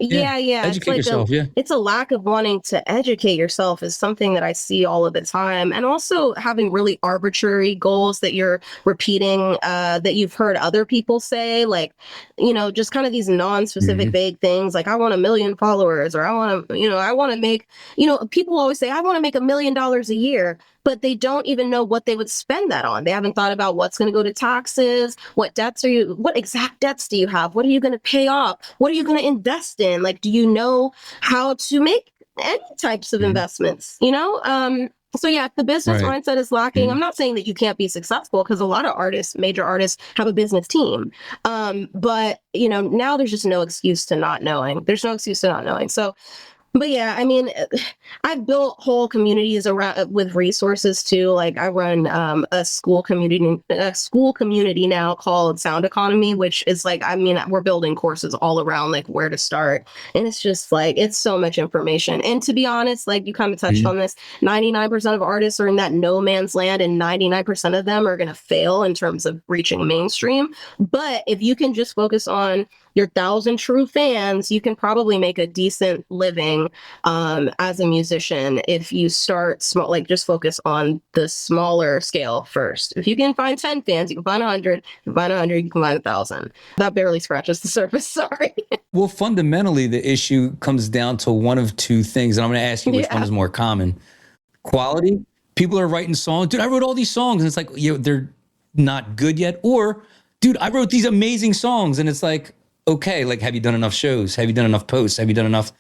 Speaker 2: educate yourself.
Speaker 1: It's a lack of wanting to educate yourself is something that I see all of the time. And also having really arbitrary goals that you're repeating, that you've heard other people say, like, you know, just kind of these non-specific vague things like I want 1 million followers, or I want to make, you know, people always say I want to make $1 million a year, but they don't even know what they would spend that on. They haven't thought about what's going to go to taxes, what exact debts do you have? What are you going to pay off? What are you going to invest in? Like, do you know how to make any types of investments? You know, So yeah, if the business
Speaker 2: Right.
Speaker 1: mindset is lacking,
Speaker 2: Mhm.
Speaker 1: I'm not saying that you can't be successful, because a lot of artists, major artists, have a business team. But now there's just no excuse to not knowing. There's no excuse to not knowing. So, but yeah, I mean, I've built whole communities around with resources too. Like I run a school community now called Sound Economy, which is like, I mean, we're building courses all around like where to start, and it's just like it's so much information. And to be honest, like you kind of touched
Speaker 2: Mhm.
Speaker 1: on this, 99% of artists are in that no man's land, and 99% of them are going to fail in terms of reaching mainstream. But if you can just focus on your 1,000 true fans, you can probably make a decent living as a musician if you start small, like just focus on the smaller scale first. If you can find 10 fans, you can find 100. If you find 100, you can find 1,000. That barely scratches the surface. Sorry.
Speaker 2: Well, fundamentally, the issue comes down to one of two things, and I'm going to ask you which one
Speaker 1: Yeah.
Speaker 2: is more common. Quality. People are writing songs. Dude, I wrote all these songs, and it's like, they're not good yet. Or, dude, I wrote these amazing songs, and it's like, okay, like, have you done enough shows? Have you done enough posts? Have you done enough?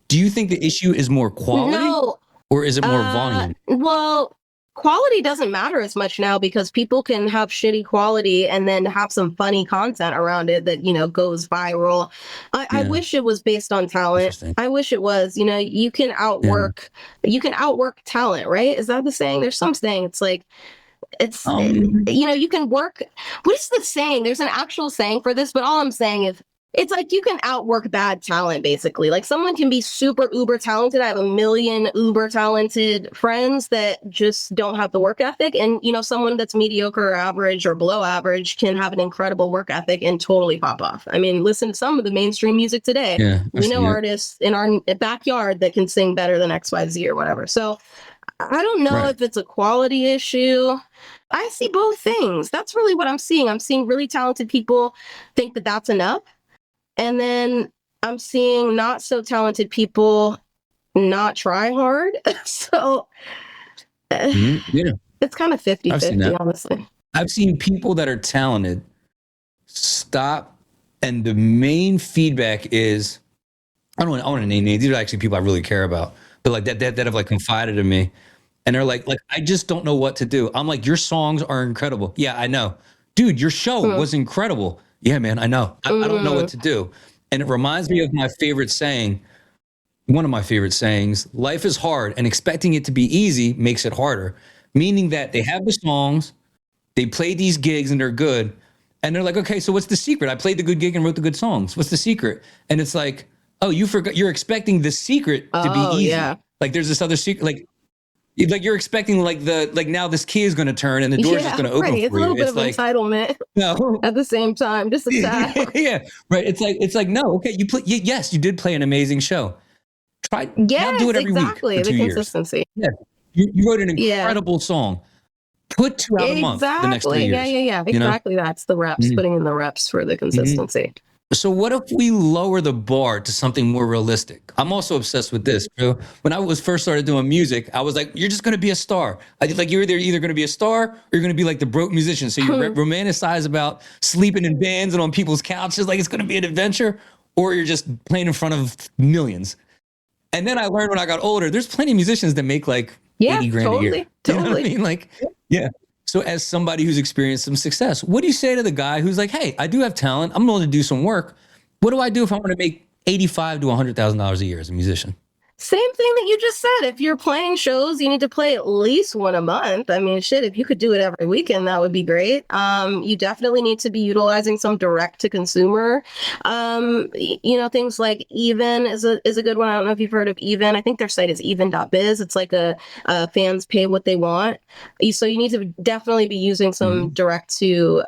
Speaker 2: Do you think the issue is more quality,
Speaker 1: No.
Speaker 2: or is it more volume?
Speaker 1: Well, quality doesn't matter as much now, because people can have shitty quality and then have some funny content around it that, goes viral. I
Speaker 2: Yeah,
Speaker 1: wish it was based on talent.
Speaker 2: interesting.
Speaker 1: I wish it was,
Speaker 2: Yeah.
Speaker 1: you can outwork talent, right? Is that the saying? There's some saying. It's like,
Speaker 2: Um,
Speaker 1: you can work. What is the saying? There's an actual saying for this, but all I'm saying is it's like you can outwork bad talent, basically. Like someone can be super uber talented. I have a million uber talented friends that just don't have the work ethic. And, someone that's mediocre or average or below average can have an incredible work ethic and totally pop off. I mean, listen to some of the mainstream music today.
Speaker 2: yeah, I
Speaker 1: We know
Speaker 2: see it.
Speaker 1: artists in our backyard that can sing better than XYZ or whatever. So I don't know
Speaker 2: Right.
Speaker 1: if it's a quality issue. I see both things. That's really what I'm seeing. I'm seeing really talented people think that that's enough. And then I'm seeing not so talented people not try hard. So
Speaker 2: Mhm. Yeah,
Speaker 1: it's kind of
Speaker 2: I've seen
Speaker 1: 50-50,
Speaker 2: that.
Speaker 1: honestly.
Speaker 2: I've seen people that are talented stop, and the main feedback is, I want to name names. These are actually people I really care about, but like that have like confided in me, and they're like I just don't know what to do. I'm like, your songs are incredible. Yeah, I know, dude. Your show
Speaker 1: Hmm.
Speaker 2: was incredible. Yeah, man, I know. I don't know what
Speaker 1: Mm.
Speaker 2: to do, and it reminds me of my favorite saying. One of my favorite sayings: life is hard, and expecting it to be easy makes it harder. Meaning that they have the songs, they play these gigs, and they're good. And they're like, okay, so what's the secret? I played the good gig and wrote the good songs. What's the secret? And it's like, oh, you forgot. You're expecting the secret to be
Speaker 1: Oh,
Speaker 2: easy.
Speaker 1: yeah.
Speaker 2: Like there's this other secret. Like you're expecting like now this key is going to turn and the door's just
Speaker 1: Yeah,
Speaker 2: going to
Speaker 1: right.
Speaker 2: open
Speaker 1: It's a
Speaker 2: for you.
Speaker 1: little bit
Speaker 2: It's
Speaker 1: of
Speaker 2: like,
Speaker 1: entitlement
Speaker 2: no.
Speaker 1: at the same time, just a tad.
Speaker 2: Yeah, right. It's like no. Okay, you play. Yes, you did play an amazing show. Try now. Do
Speaker 1: Yes,
Speaker 2: it every week for
Speaker 1: exactly. The
Speaker 2: 2 years.
Speaker 1: consistency.
Speaker 2: Yeah, you wrote an
Speaker 1: Yeah,
Speaker 2: incredible song. Put two out a month for the next three
Speaker 1: exactly. Yeah,
Speaker 2: years.
Speaker 1: yeah, yeah.
Speaker 2: You know.
Speaker 1: Exactly. That's the reps,
Speaker 2: Mhm,
Speaker 1: putting in the reps for the
Speaker 2: mhm.
Speaker 1: consistency.
Speaker 2: So what if we lower the bar to something more realistic? I'm also obsessed with this, bro. When I was first started doing music, I was like, "You're just gonna be a star." I did like you're either gonna be a star or you're gonna be like the broke musician. So you romanticize about sleeping in bands and on people's couches, like it's gonna be an adventure, or you're just playing in front of millions. And then I learned when I got older, there's plenty of musicians that make like
Speaker 1: Yeah,
Speaker 2: 80 grand a year.
Speaker 1: totally.
Speaker 2: You know what I
Speaker 1: Totally.
Speaker 2: mean? Like, yeah. So as somebody who's experienced some success, what do you say to the guy who's like, hey, I do have talent. I'm willing to do some work. What do I do if I want to make 85 to $100,000 a year as a musician?
Speaker 1: Same thing that you just said. If you're playing shows, you need to play at least one a month. I mean, shit, if you could do it every weekend, that would be great. You definitely need to be utilizing some direct to consumer. Things like Even is a good one. I don't know if you've heard of Even. I think their site is even.biz. It's like a fans pay what they want. So you need to definitely be using some
Speaker 2: Mhm.
Speaker 1: direct to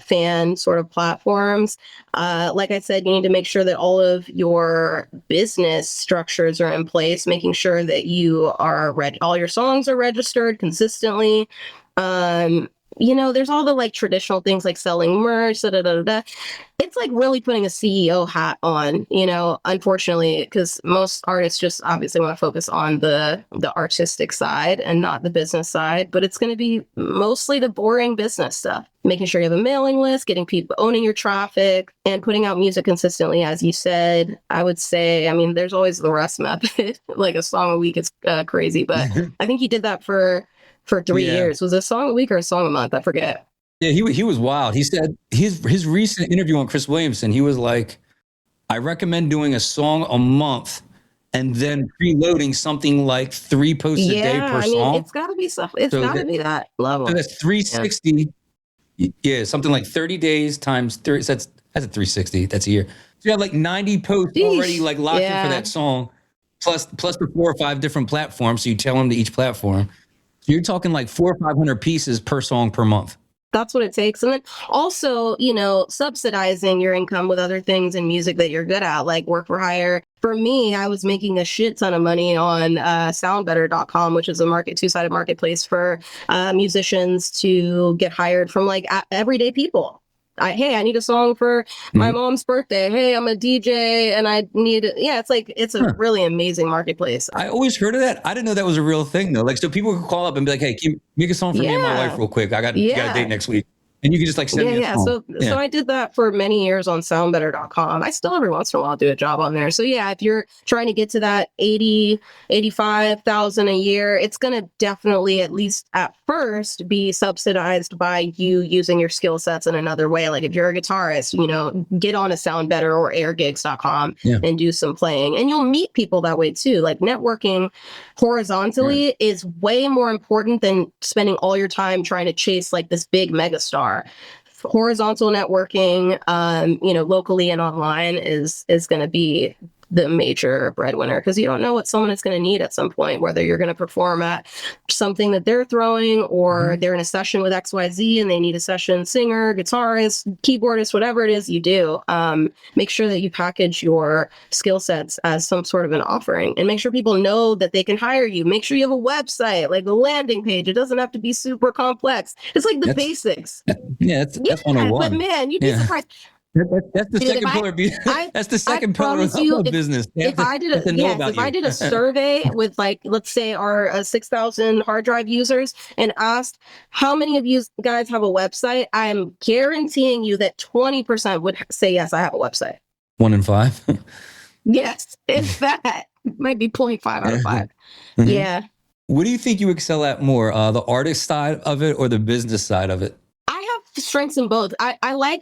Speaker 1: fan sort of platforms. Like I said, you need to make sure that all of your business structures are in place, making sure that you are all your songs are registered consistently. there's all the like traditional things like selling merch, da, da, da, da. It's like really putting a CEO hat on, unfortunately, because most artists just obviously want to focus on the artistic side and not the business side. But it's going to be mostly the boring business stuff, making sure you have a mailing list, getting people, owning your traffic, and putting out music consistently, as you said. I would say, I mean, there's always the Russ method, like a song a week is crazy, but I think he did that for 3 years. Was it a song a week or a song a month? I forget.
Speaker 2: Yeah, he was wild. He said his recent interview on Chris Williamson, he was like, I recommend doing a song a month and then preloading something like 3 posts a day per song.
Speaker 1: It's got to be stuff. It's got to be that level.
Speaker 2: So that's 360. Yeah, something like 30 days times 30. That's a 360. That's a year. So you have like 90 posts already like locked in for that song, plus the 4 or 5 different platforms. So you tell them to each platform. So you're talking like 400 or 500 pieces per song per month.
Speaker 1: That's what it takes. And then also, subsidizing your income with other things in music that you're good at, like work for hire. For me, I was making a shit ton of money on soundbetter.com, which is a two-sided marketplace for musicians to get hired from like everyday people. Hey, I need a song for my mom's birthday. Hey, I'm a DJ and I need it's a really amazing marketplace.
Speaker 2: I always heard of that. I didn't know that was a real thing though. Like, so people could call up and be like, hey, can you make a song for me and my wife real quick? I got a date next week. And you can just like send me a song. So
Speaker 1: I did that for many years on soundbetter.com. I still every once in a while do a job on there. So yeah, if you're trying to get to that 85,000 a year, it's going to definitely, at least at first, be subsidized by you using your skill sets in another way. Like if you're a guitarist, get on a Soundbetter or airgigs.com and do some playing. And you'll meet people that way too. Like networking horizontally is way more important than spending all your time trying to chase like this big megastar. Horizontal networking, locally and online is going to be the major breadwinner, because you don't know what someone is going to need at some point, whether you're going to perform at something that they're throwing or they're in a session with XYZ and they need a session singer, guitarist, keyboardist, whatever it is you do. Make sure that you package your skill sets as some sort of an offering and make sure people know that they can hire you. Make sure you have a website, like a landing page. It doesn't have to be super complex. It's like the basics.
Speaker 2: That's 101.
Speaker 1: But man, you'd be surprised.
Speaker 2: That's the second pillar. That's the second pillar of business.
Speaker 1: If I did a survey with like, let's say our 6,000 hard drive users and asked how many of you guys have a website, I'm guaranteeing you that 20% would say, yes, I have a website.
Speaker 2: 1 in 5.
Speaker 1: Yes. If that might be 0.5 out of 5. Yeah.
Speaker 2: What do you think you excel at more, the artist side of it or the business side of it?
Speaker 1: Strengths in both. I like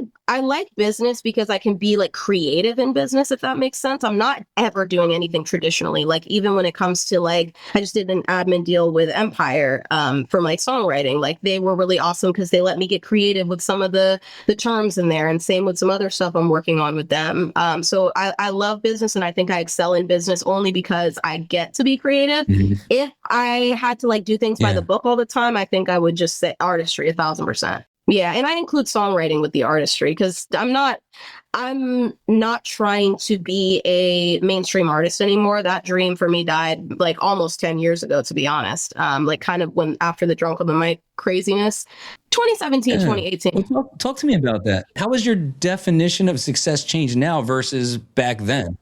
Speaker 1: business because I can be like creative in business, if that makes sense. I'm not ever doing anything traditionally. Like even when it comes to like, I just did an admin deal with Empire for my songwriting. Like they were really awesome because they let me get creative with some of the terms in there, and same with some other stuff I'm working on with them. So I love business, and I think I excel in business only because I get to be creative. If I had to like do things by the book all the time, I think I would just say artistry 1,000%. Yeah, and I include songwriting with the artistry because I'm not trying to be a mainstream artist anymore. That dream for me died like almost 10 years ago, to be honest. Like kind of after the Drunk on the Mic craziness, 2017, 2018.
Speaker 2: Well, talk to me about that. How has your definition of success changed now versus back then?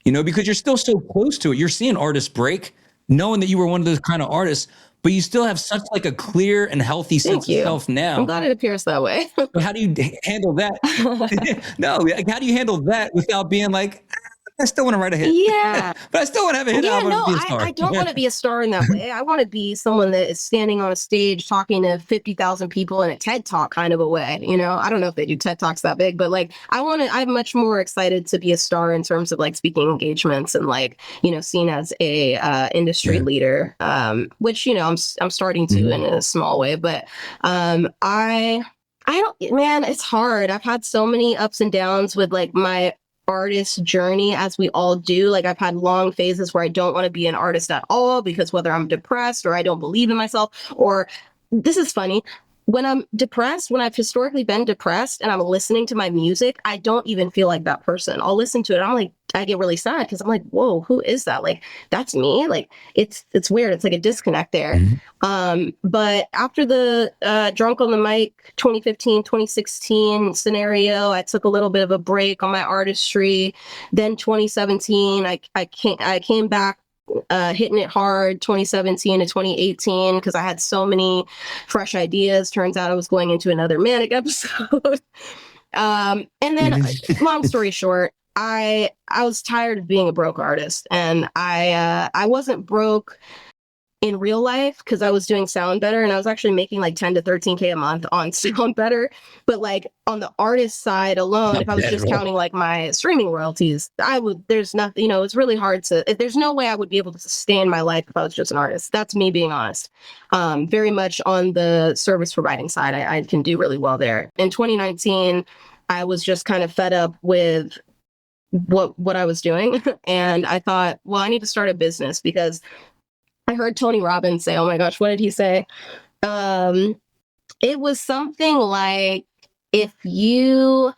Speaker 2: Because you're still so close to it. You're seeing artists break, knowing that you were one of those kind of artists, but you still have such like a clear and healthy sense of self now.
Speaker 1: I'm glad it appears that way.
Speaker 2: So how do you handle that? No, like, how do you handle that without being like, I still want to write a hit.
Speaker 1: Yeah.
Speaker 2: But I still want to have a hit album and be a star.
Speaker 1: I don't want to be a star in that way. I want to be someone that is standing on a stage talking to 50,000 people in a TED Talk kind of a way. I don't know if they do TED Talks that big, but like I'm much more excited to be a star in terms of like speaking engagements and like, seen as a industry leader, which, I'm starting to in a small way, but I don't, man, it's hard. I've had so many ups and downs with like my artist journey, as we all do. Like I've had long phases where I don't want to be an artist at all because whether I'm depressed or I don't believe in myself, or this is funny. when I'm depressed, when I've historically been depressed and I'm listening to my music, I don't even feel like that person. I'll listen to it. I'm like, I get really sad because I'm like, whoa, who is that? Like, that's me. Like, it's weird. It's like a disconnect there. But after the Drunk on the Mic 2015, 2016 scenario, I took a little bit of a break on my artistry. Then 2017, I came back hitting it hard 2017 to 2018 because I had so many fresh ideas. Turns out I was going into another manic episode. And then long story short, I was tired of being a broke artist, and I wasn't broke in real life because I was doing Sound Better, and I was actually making like 10 to 13K a month on Sound Better. But like on the artist side alone, if I was just counting like my streaming royalties, there's nothing, you know, it's really hard there's no way I would be able to sustain my life if I was just an artist. That's me being honest. Very much on the service providing side, I can do really well there. In 2019, I was just kind of fed up with what I was doing. And I thought, well, I need to start a business because I heard Tony Robbins say, oh my gosh, what did he say? It was something like, if you,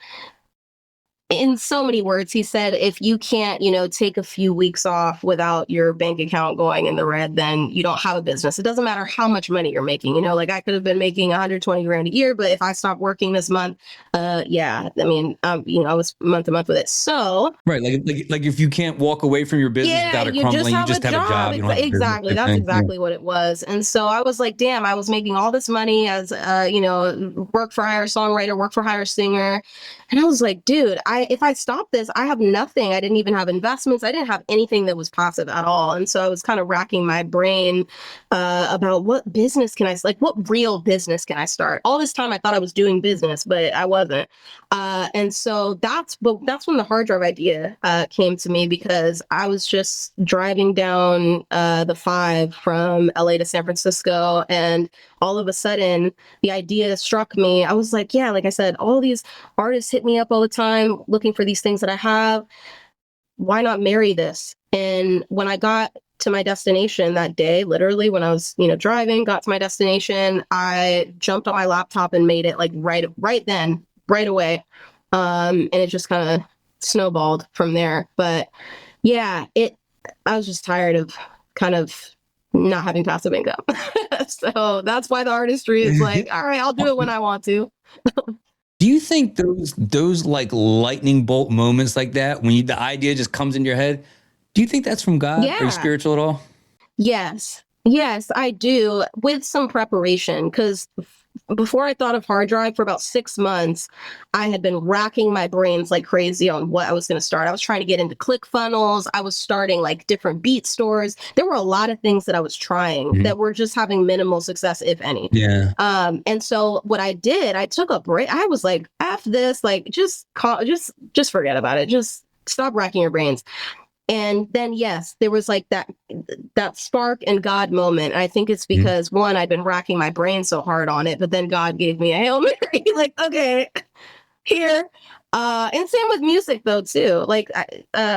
Speaker 1: in so many words, he said, if you can't, you know, take a few weeks off without your bank account going in the red, then you don't have a business. It doesn't matter how much money you're making. You know, like I could have been making 120 grand a year, but if I stopped working this month, yeah, I mean, you know, I was month to month with it. So
Speaker 2: right, like if you can't walk away from your business without it crumbling, you just have a job. You don't have
Speaker 1: exactly, that's exactly what it was. And so I was like, damn, I was making all this money as you know, work for hire songwriter, work for hire singer, and I was like, dude, if I stop this, I have nothing. I didn't even have investments. I didn't have anything that was passive at all. And so I was kind of racking my brain about what business can what real business can I start? All this time I thought I was doing business, but I wasn't. And so that's when the hard drive idea came to me, because I was just driving down the 5 from LA to San Francisco, and all of a sudden the idea struck me. I was like, yeah, like I said, all these artists hit me up all the time looking for these things that I have. Why not marry this? And when I got to my destination that day, literally when I was, you know, driving, got to my destination, I jumped on my laptop and made it like right then, right away. And it just kind of snowballed from there. But yeah, I was just tired of kind of not having passive income. So that's why the artistry is like, all right, I'll do it when I want to.
Speaker 2: Do you think those like lightning bolt moments like that, when the idea just comes in your head, do you think that's from God?
Speaker 1: Yeah.
Speaker 2: Are you spiritual at all?
Speaker 1: Yes, I do, with some preparation, because before I thought of hard drive for about 6 months, I had been racking my brains like crazy on what I was going to start. I was trying to get into ClickFunnels. I was starting like different beat stores. There were a lot of things that I was trying that were just having minimal success, if any.
Speaker 2: Yeah.
Speaker 1: And so what I did, I took a break. I was like, F this, like just forget about it. Just stop racking your brains. And then, yes, there was like that spark and God moment. And I think it's because one, I'd been racking my brain so hard on it, but then God gave me a Hail Mary, like, okay, here. And same with music though, too. Like,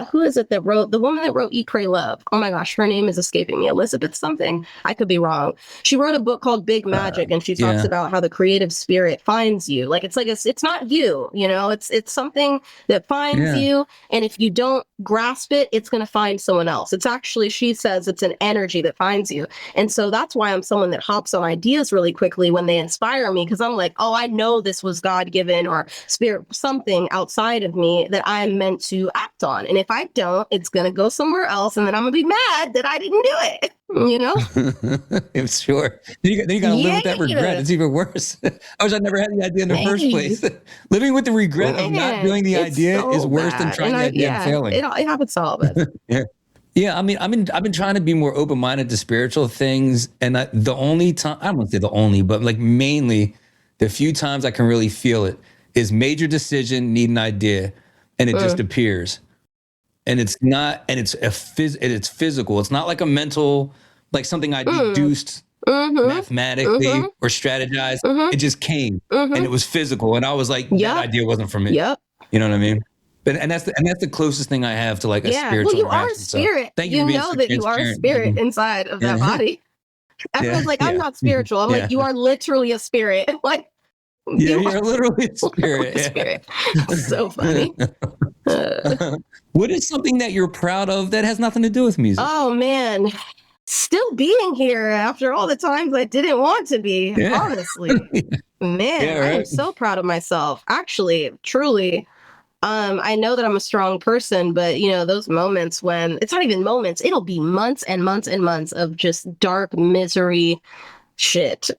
Speaker 1: who is it that wrote, the woman that wrote Eat, Pray, Love? Oh my gosh, her name is escaping me. Elizabeth something. I could be wrong. She wrote a book called Big Magic, and she talks about how the creative spirit finds you. Like, it's like, it's not you, you know, it's something that finds you. And if you don't grasp it, it's going to find someone else. It's actually, she says, it's an energy that finds you. And so that's why I'm someone that hops on ideas really quickly when they inspire me, because I'm like, oh, I know this was God given or spirit, something outside of me that I'm meant to act on. And if I don't, it's going to go somewhere else. And then I'm going to be mad that I didn't do it, you know?
Speaker 2: It's sure. Then you got to live with that regret. It's even worse. I wish I never had the idea in the first place. Living with the regret of not doing the idea is worse than trying the idea and failing.
Speaker 1: It happens to all of us.
Speaker 2: Yeah, I mean, I've been trying to be more open-minded to spiritual things, and the only time, I don't want to say the only, but like mainly the few times I can really feel it is major decision, need an idea, and it just appears. And it's not, and it's it's physical. It's not like a mental, like something I deduced mathematically or strategized. It just came, and it was physical. And I was like, that idea wasn't for me. You know what I mean? But and that's the closest thing I have to like a spiritual.
Speaker 1: Well, you are a spirit.
Speaker 2: So, thank
Speaker 1: you
Speaker 2: you
Speaker 1: know that you are a spirit inside of that body. Everyone's like, I'm not spiritual. I'm like, you are literally a spirit. Like,
Speaker 2: you're literally a spirit.
Speaker 1: Spirit. So funny.
Speaker 2: What is something that you're proud of that has nothing to do with music?
Speaker 1: Oh man, still being here after all the times I didn't want to be, honestly. Man, I am so proud of myself. Actually, truly. I know that I'm a strong person, but you know, those moments when it's not even moments, it'll be months and months and months of just dark misery shit.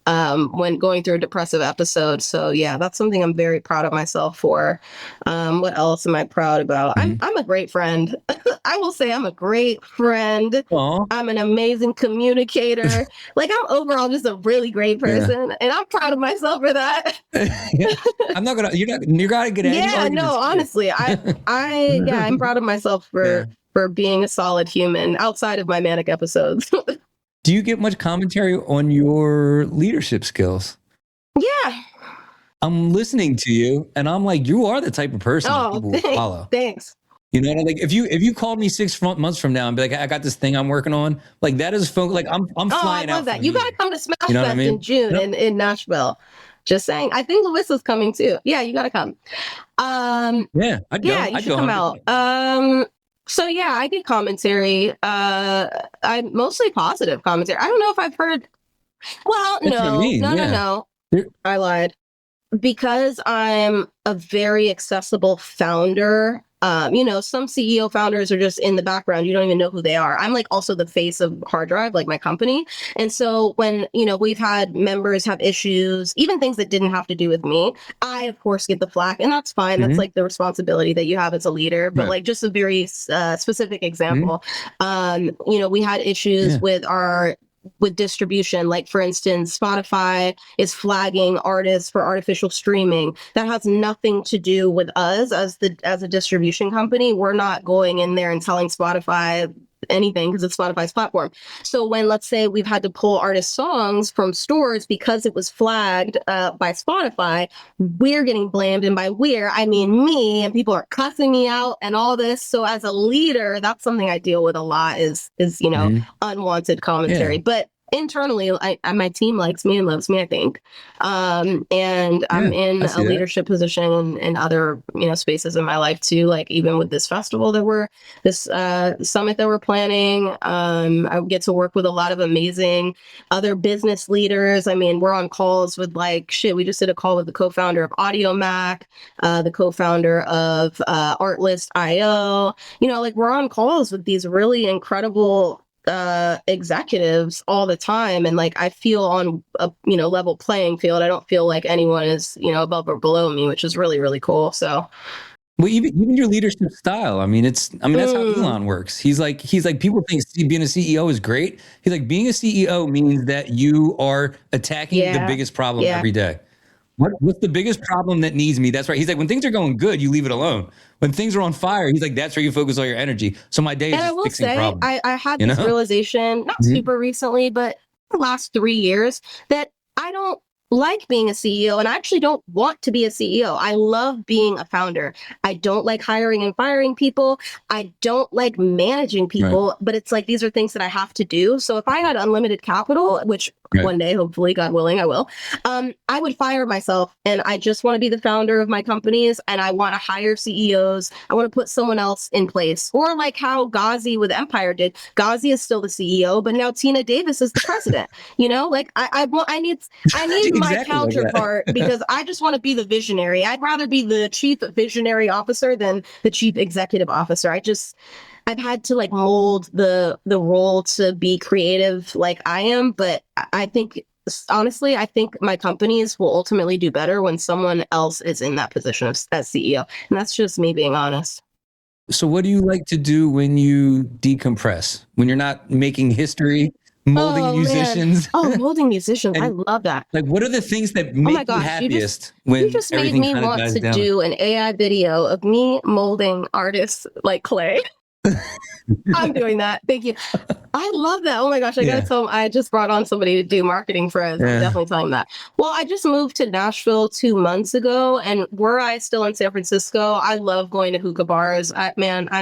Speaker 1: When going through a depressive episode. So yeah, that's something I'm very proud of myself for. What else am I proud about? I'm a great friend. I will say I'm a great friend.
Speaker 2: Aww.
Speaker 1: I'm an amazing communicator. Like I'm overall just a really great person, and I'm proud of myself for that.
Speaker 2: I'm not gonna. You're gotta get at.
Speaker 1: Yeah, no, honestly, I'm proud of myself for being a solid human outside of my manic episodes.
Speaker 2: Do you get much commentary on your leadership skills?
Speaker 1: Yeah.
Speaker 2: I'm listening to you and I'm like, you are the type of person that people will follow.
Speaker 1: Thanks.
Speaker 2: You know, like if you called me 6 months from now and be like, I got this thing I'm working on, like that is like I'm flying out.
Speaker 1: I love that. You got to come to Smash Fest in June in Nashville. Just saying. I think Lewissa's coming too. Yeah, you got to come.
Speaker 2: Yeah,
Speaker 1: you should come out. So yeah, I get commentary. I'm mostly positive commentary. I don't know if I've heard. Well, no. I lied. Because I'm a very accessible founder. You know, some CEO founders are just in the background. You don't even know who they are. I'm like also the face of HRDRV, like my company. And so when, you know, we've had members have issues, even things that didn't have to do with me, I of course get the flack, and that's fine. That's like the responsibility that you have as a leader. But like just a very specific example, you know, we had issues with distribution. Like for instance, Spotify is flagging artists for artificial streaming. That has nothing to do with us as a distribution company. We're not going in there and telling Spotify anything because it's Spotify's platform. So when, let's say, we've had to pull artist songs from stores because it was flagged by Spotify, we're getting blamed. And by we're, I mean me, and people are cussing me out and all this. So as a leader, that's something I deal with a lot is you know, unwanted commentary. But internally, my team likes me and loves me, I think. And I'm in a leadership position in other, you know, spaces in my life too. Like even with this festival this summit that we're planning, I get to work with a lot of amazing other business leaders. I mean, we're on calls with we just did a call with the co-founder of AudioMac, the co-founder of Artlist.io. You know, like we're on calls with these really incredible executives all the time, and like I feel on a level playing field. I don't feel like anyone is above or below me, which is really, really cool. So
Speaker 2: well, even your leadership style, I mean that's how Elon works. He's like people think being a CEO is great. He's like, being a CEO means that you are attacking the biggest problem every day. What's the biggest problem that needs me? That's right. He's like, when things are going good, you leave it alone. When things are on fire, he's like, that's where you focus all your energy. So my day is just fixing problems.
Speaker 1: I had this realization, not super recently, but the last 3 years, that I don't like being a CEO, and I actually don't want to be a CEO. I love being a founder. I don't like hiring and firing people. I don't like managing people, but it's like, these are things that I have to do. So if I had unlimited capital, which one day, hopefully, God willing, I will, I would fire myself, and I just want to be the founder of my companies, and I want to hire CEOs. I want to put someone else in place, or like how Ghazi with Empire did. Ghazi is still the CEO, but now Tina Davis is the president. Like I need my counterpart because I just want to be the visionary. I'd rather be the chief visionary officer than the chief executive officer. I've had to mold the role to be creative like I am, but I think, honestly, my companies will ultimately do better when someone else is in that position as CEO. And that's just me being honest.
Speaker 2: So what do you like to do when you decompress? When you're not making history? Molding musicians.
Speaker 1: Molding musicians. I love that.
Speaker 2: Like, what are the things that make you happiest when you just made me want to
Speaker 1: do an AI video of me molding artists like clay. I'm doing that. Thank you. I love that. Oh my gosh, I gotta tell him. I just brought on somebody to do marketing for us. I'm definitely telling him that. Well, I just moved to Nashville 2 months ago, and were I still in San Francisco, I love going to hookah bars. I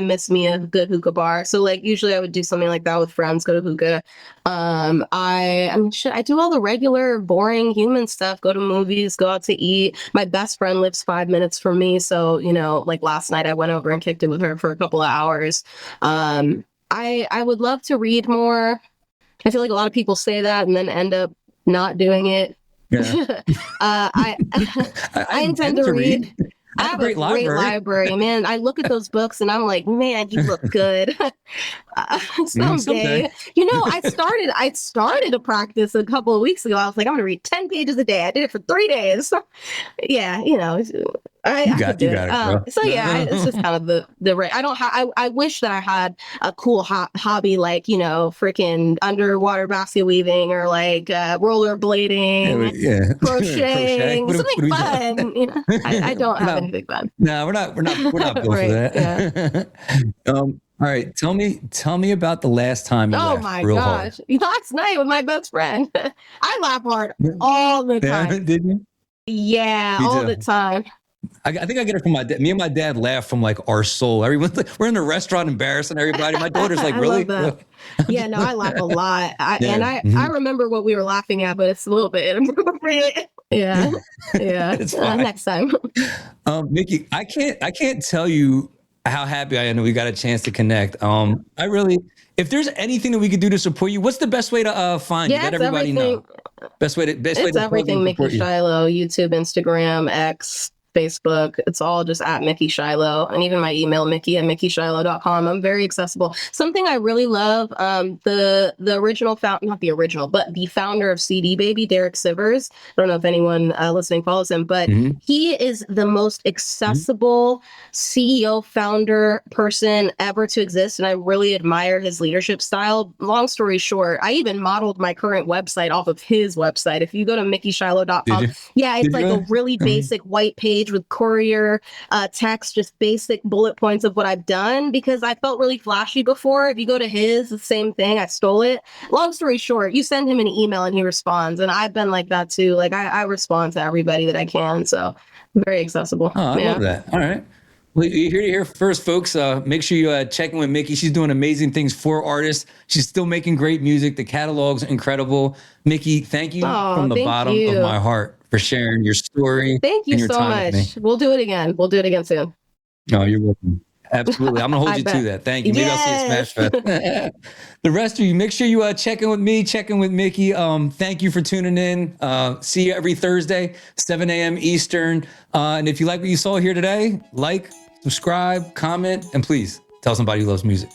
Speaker 1: miss me a good hookah bar. So like usually I would do something like that with friends, go to hookah. I mean, shit, I do all the regular, boring human stuff. Go to movies, go out to eat. My best friend lives 5 minutes from me, so you know, like last night I went over and kicked it with her for a couple of hours. I would love to read more. I feel like a lot of people say that and then end up not doing it.
Speaker 2: Yeah.
Speaker 1: I intend to read. I have a great library, man. I look at those books and I'm like, man, you look good. Someday. You know, I started a practice a couple of weeks ago. I was like, I'm gonna read 10 pages a day. I did it for 3 days. Yeah, you know, I got it. So yeah, it's just kind of the right. I wish that I had a cool hobby like, you know, freaking underwater basket weaving or like rollerblading, crocheting, something fun. You know, I don't have anything fun.
Speaker 2: No, we're not built for that. Yeah. All right, tell me about the last time you laughed real hard.
Speaker 1: Last night with my best friend. I laugh hard all the time.
Speaker 2: Yeah, did you?
Speaker 1: Yeah, all the time.
Speaker 2: I think I get it from my dad. Me and my dad laugh from like our soul. Everyone's like, we're in the restaurant embarrassing everybody. My daughter's like, really?
Speaker 1: Yeah, no, I laugh a lot. I remember what we were laughing at, but it's a little bit inappropriate. Yeah. It's fine. Next time.
Speaker 2: Mickey, I can't tell you how happy I am that we got a chance to connect. If there's anything that we could do to support you, what's the best way to find you? Let everybody know. Best way to
Speaker 1: everything. Mickey Shiloh, YouTube, Instagram, X, Facebook. It's all just at Mickey Shiloh, and even my email, mickey@mickeyshilo.com. I'm very accessible. Something I really love, the original not the original, but the founder of CD Baby, Derek Sivers. I don't know if anyone listening follows him, but he is the most accessible CEO founder person ever to exist, and I really admire his leadership style. Long story short, I even modeled my current website off of his website. If you go to mickeyshilo.com, it's like a really basic white page with courier text, just basic bullet points of what I've done, because I felt really flashy before. If you go to his, the same thing. I stole it. Long story short, you send him an email and he responds, and I've been like that too. Like I respond to everybody that I can, so very accessible.
Speaker 2: I love that. All right. Well, you're here to hear first, folks. Make sure you check in with Mickey. She's doing amazing things for artists. She's still making great music. The catalog's incredible. Mickey, thank you from the bottom of my heart for sharing your story.
Speaker 1: Thank you so much. We'll do it again. We'll do it again soon.
Speaker 2: Oh, you're welcome. Absolutely. I'm going to hold you to that. Thank you. Maybe I'll see you at Smash Fest. The rest of you, make sure you check in with me, check in with Mickey. Thank you for tuning in. See you every Thursday, 7 a.m. Eastern. And if you like what you saw here today, like, subscribe, comment, and please tell somebody who loves music.